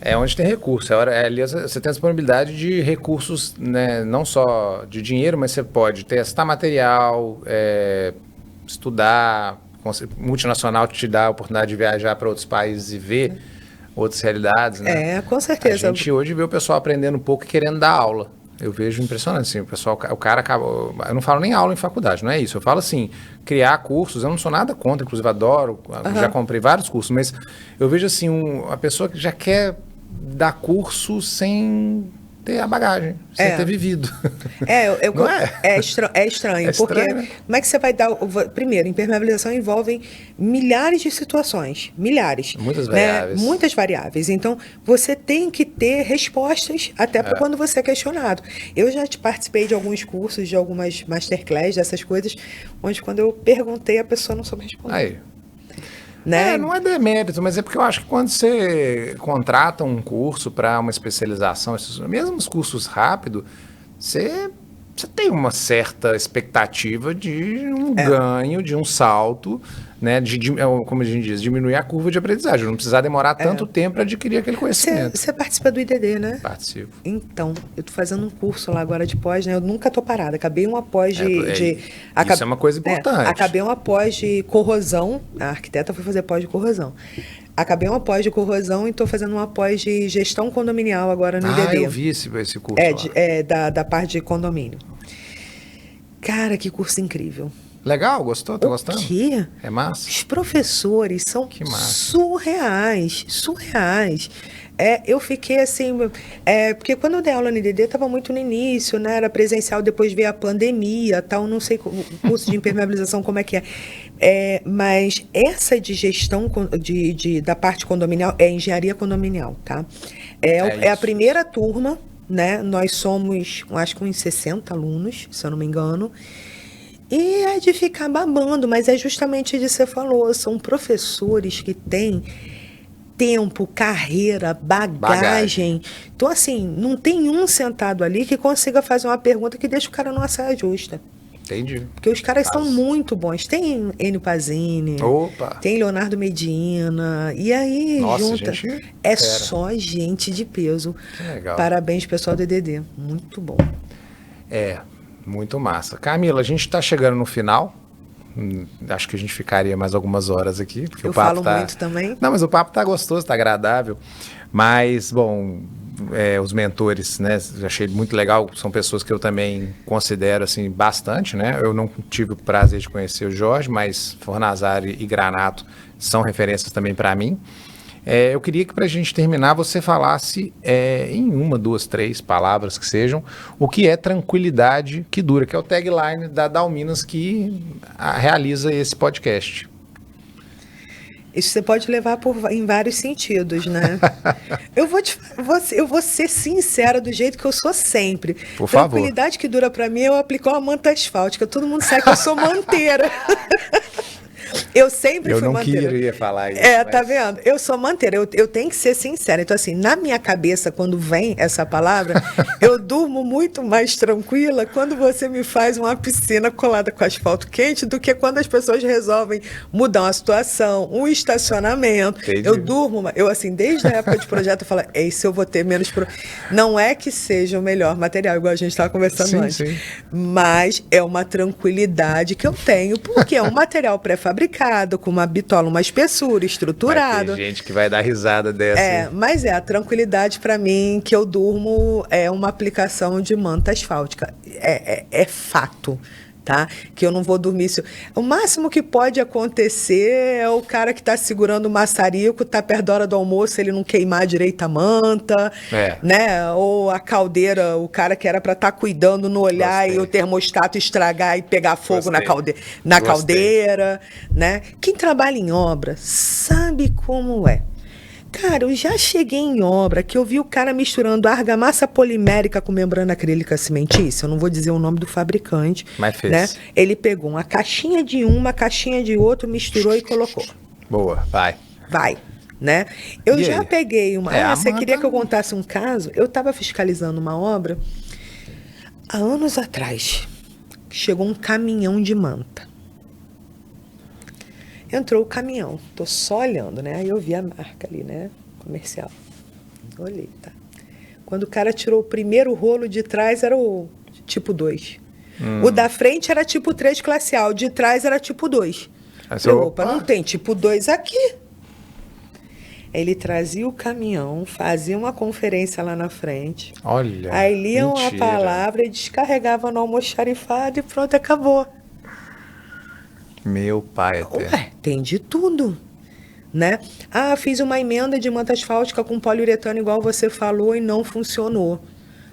É onde tem recurso. Aliás, você tem a disponibilidade de recursos, né, não só de dinheiro, mas você pode testar material, estudar. Multinacional te dá a oportunidade de viajar para outros países e ver outras realidades, né? Com certeza. A gente hoje vê o pessoal aprendendo um pouco e querendo dar aula. Eu vejo impressionante, assim, o cara acaba... Eu não falo nem aula em faculdade, não é isso. Eu falo assim, criar cursos, eu não sou nada contra, inclusive adoro, já comprei vários cursos, mas eu vejo assim, a pessoa que já quer dar curso sem ter a bagagem, sem ter vivido. Não é? É estranho, porque né? como é que você vai dar... Primeiro, impermeabilização envolve milhares de situações, milhares. Muitas variáveis. Né? Muitas variáveis. Então, você tem que ter respostas até para quando você é questionado. Eu já participei de alguns cursos, de algumas masterclass, dessas coisas, onde quando eu perguntei, a pessoa não soube responder. Aí. Né? Não é demérito, mas é porque eu acho que quando você contrata um curso para uma especialização, mesmo os cursos rápidos, você tem uma certa expectativa de um ganho, de um salto, né? Como a gente diz, diminuir a curva de aprendizagem, não precisar demorar tanto tempo para adquirir aquele conhecimento. Você participa do IDD, né? Participo. Então, eu tô fazendo um curso lá agora de pós, né? Eu nunca tô parada. Acabei uma pós Isso é uma coisa importante. Acabei uma pós de corrosão. A arquiteta foi fazer pós de corrosão. Acabei uma pós de corrosão e estou fazendo uma pós de gestão condominial agora no IDD. Eu vi esse curso lá. Da parte de condomínio. Cara, que curso incrível. Legal, gostou? Tá gostando? O quê? É massa? Os professores são surreais. Eu fiquei assim... porque quando eu dei aula no IDD, estava muito no início, né? Era presencial, depois veio a pandemia, tal. Não sei o curso de impermeabilização como é que é. Mas essa de gestão da parte condominial é engenharia condominial, tá? É a primeira turma, né? Nós somos, acho que uns 60 alunos, se eu não me engano. E é de ficar babando, mas é justamente o que você falou. São professores que têm tempo, carreira, bagagem. Então, assim, não tem um sentado ali que consiga fazer uma pergunta que deixe o cara numa saia justa. Entendi. Porque os caras são muito bons. Tem Enio Pazini, tem Leonardo Medina, e aí junta. Só gente de peso. Que legal. Parabéns, pessoal do EDD. Muito bom. Muito massa. Camila, a gente está chegando no final. Acho que a gente ficaria mais algumas horas aqui. Porque eu falo muito também. Não, mas o papo tá gostoso, tá agradável. Mas, bom, os mentores, né? Achei muito legal. São pessoas que eu também considero, assim, bastante, né? Eu não tive o prazer de conhecer o Jorge, mas Fornazari e Granato são referências também para mim. Eu queria que, para a gente terminar, você falasse em 1, 2, 3 palavras que sejam, o que é tranquilidade que dura, que é o tagline da Dalminas que realiza esse podcast. Isso você pode levar em vários sentidos, né? eu vou ser sincera do jeito que eu sou sempre. Por favor. Tranquilidade que dura para mim, eu aplico a manta asfáltica. Todo mundo sabe que eu sou manteira. Eu sempre fui manteira. Eu não queria falar isso. Tá vendo? Eu sou manteira, eu tenho que ser sincera. Então, assim, na minha cabeça, quando vem essa palavra, eu durmo muito mais tranquila quando você me faz uma piscina colada com asfalto quente do que quando as pessoas resolvem mudar uma situação, um estacionamento. Entendi. Eu durmo, assim, desde a época de projeto, eu falo, isso eu vou ter menos... Não é que seja o melhor material, igual a gente estava conversando antes. Sim. Mas é uma tranquilidade que eu tenho, porque é um material pré-fabricado, com uma bitola, uma espessura, estruturado. Tem gente que vai dar risada dessa. Mas a tranquilidade para mim que eu durmo é uma aplicação de manta asfáltica. É fato. Tá? Que eu não vou dormir. O máximo que pode acontecer é o cara que está segurando o maçarico, tá perto da hora do almoço, ele não queimar direito a manta, né? Ou a caldeira, o cara que era para estar cuidando no olhar e o termostato estragar e pegar fogo na caldeira, né? Quem trabalha em obra sabe como é. Cara, eu já cheguei em obra que eu vi o cara misturando argamassa polimérica com membrana acrílica cimentícia. Eu não vou dizer o nome do fabricante. Mas fez. Né? Ele pegou uma caixinha de uma caixinha de outro, misturou e colocou. Boa, vai. Né? Eu já peguei uma... você queria que eu contasse um caso? Eu estava fiscalizando uma obra há anos atrás. Chegou um caminhão de manta. Entrou o caminhão, tô só olhando, né? Aí eu vi a marca ali, né? Comercial. Olhei, tá? Quando o cara tirou o primeiro rolo de trás, era o tipo 2. O da frente era tipo 3 classe A, o de trás era tipo 2. Opa, não tem tipo 2 aqui. Ele trazia o caminhão, fazia uma conferência lá na frente. Olha, aí liam a palavra e descarregava no almoxarifado e pronto, acabou. Meu pai até. Tem de tudo, né? Fiz uma emenda de manta asfáltica com poliuretano igual você falou e não funcionou.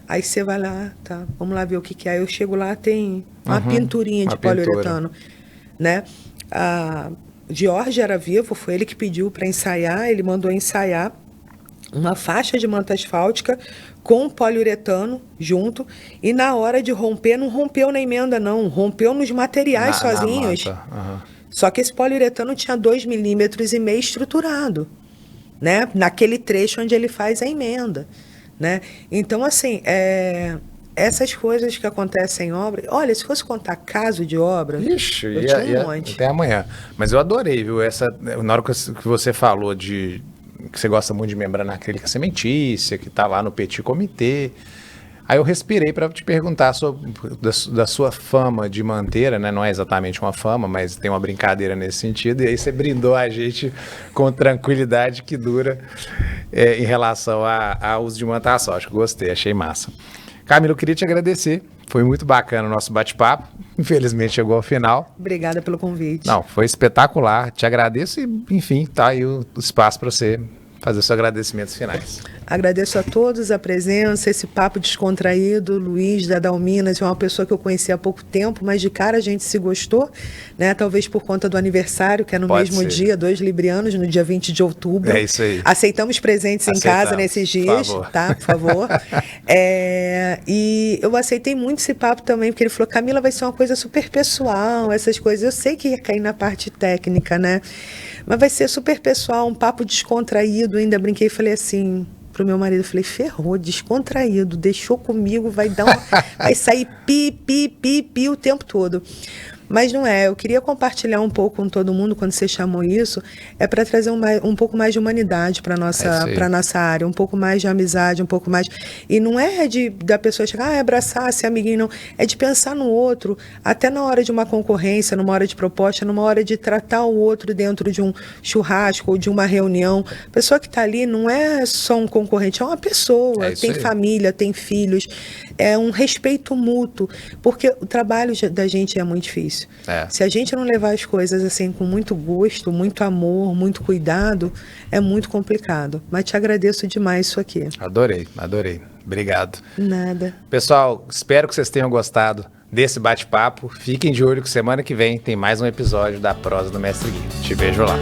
Aí você vai lá, tá, vamos lá ver o que que é. Aí eu chego lá, tem uma pinturinha de uma pintura. poliuretano, né? A Jorge era vivo, foi ele que pediu para ensaiar, ele mandou ensaiar uma faixa de manta asfáltica com poliuretano junto, e na hora de romper, não rompeu na emenda não, rompeu nos materiais sozinhos. Só que esse poliuretano tinha 2,5 milímetros estruturado, né? Naquele trecho onde ele faz a emenda, né? Então, assim, essas coisas que acontecem em obra... Olha, se fosse contar caso de obra, ixi, eu tinha um monte. Até amanhã. Mas eu adorei, viu? Na hora que você falou que você gosta muito de membrana acrílica cementícia, que tá lá no Petit Comitê. Aí eu respirei para te perguntar da sua fama de manteira, né? Não é exatamente uma fama, mas tem uma brincadeira nesse sentido. E aí você brindou a gente com tranquilidade que dura em relação ao uso de manta asfáltica. Gostei, achei massa. Camila, eu queria te agradecer. Foi muito bacana o nosso bate-papo. Infelizmente chegou ao final. Obrigada pelo convite. Não, foi espetacular. Te agradeço e, enfim, tá aí o espaço para você fazer seus agradecimentos finais. Agradeço a todos a presença, esse papo descontraído. Luiz, da Dalminas, é uma pessoa que eu conheci há pouco tempo, mas de cara a gente se gostou, né? Talvez por conta do aniversário, que é no mesmo dia, 2 librianos, no dia 20 de outubro. É isso aí. Aceitamos presentes em casa nesses dias, tá? Por favor. E eu aceitei muito esse papo também, porque ele falou, Camila, vai ser uma coisa super pessoal, essas coisas. Eu sei que ia cair na parte técnica, né? Mas vai ser super pessoal, um papo descontraído. Ainda brinquei e falei assim pro meu marido, falei, ferrou, descontraído, deixou comigo, vai sair pi o tempo todo. Mas não é, eu queria compartilhar um pouco com todo mundo, quando você chamou isso, é para trazer um pouco mais de humanidade para nossa área, um pouco mais de amizade, um pouco mais... E não é da pessoa chegar, abraçar, ser amiguinho, não. É de pensar no outro, até na hora de uma concorrência, numa hora de proposta, numa hora de tratar o outro dentro de um churrasco ou de uma reunião. A pessoa que está ali não é só um concorrente, é uma pessoa, tem família, tem filhos, é um respeito mútuo, porque o trabalho da gente é muito difícil. Se a gente não levar as coisas assim com muito gosto, muito amor, muito cuidado, é muito complicado. Mas te agradeço demais isso aqui. Adorei. Obrigado. Nada. Pessoal, espero que vocês tenham gostado desse bate-papo. Fiquem de olho que semana que vem tem mais um episódio da Prosa do Mestre Gui. Te vejo lá.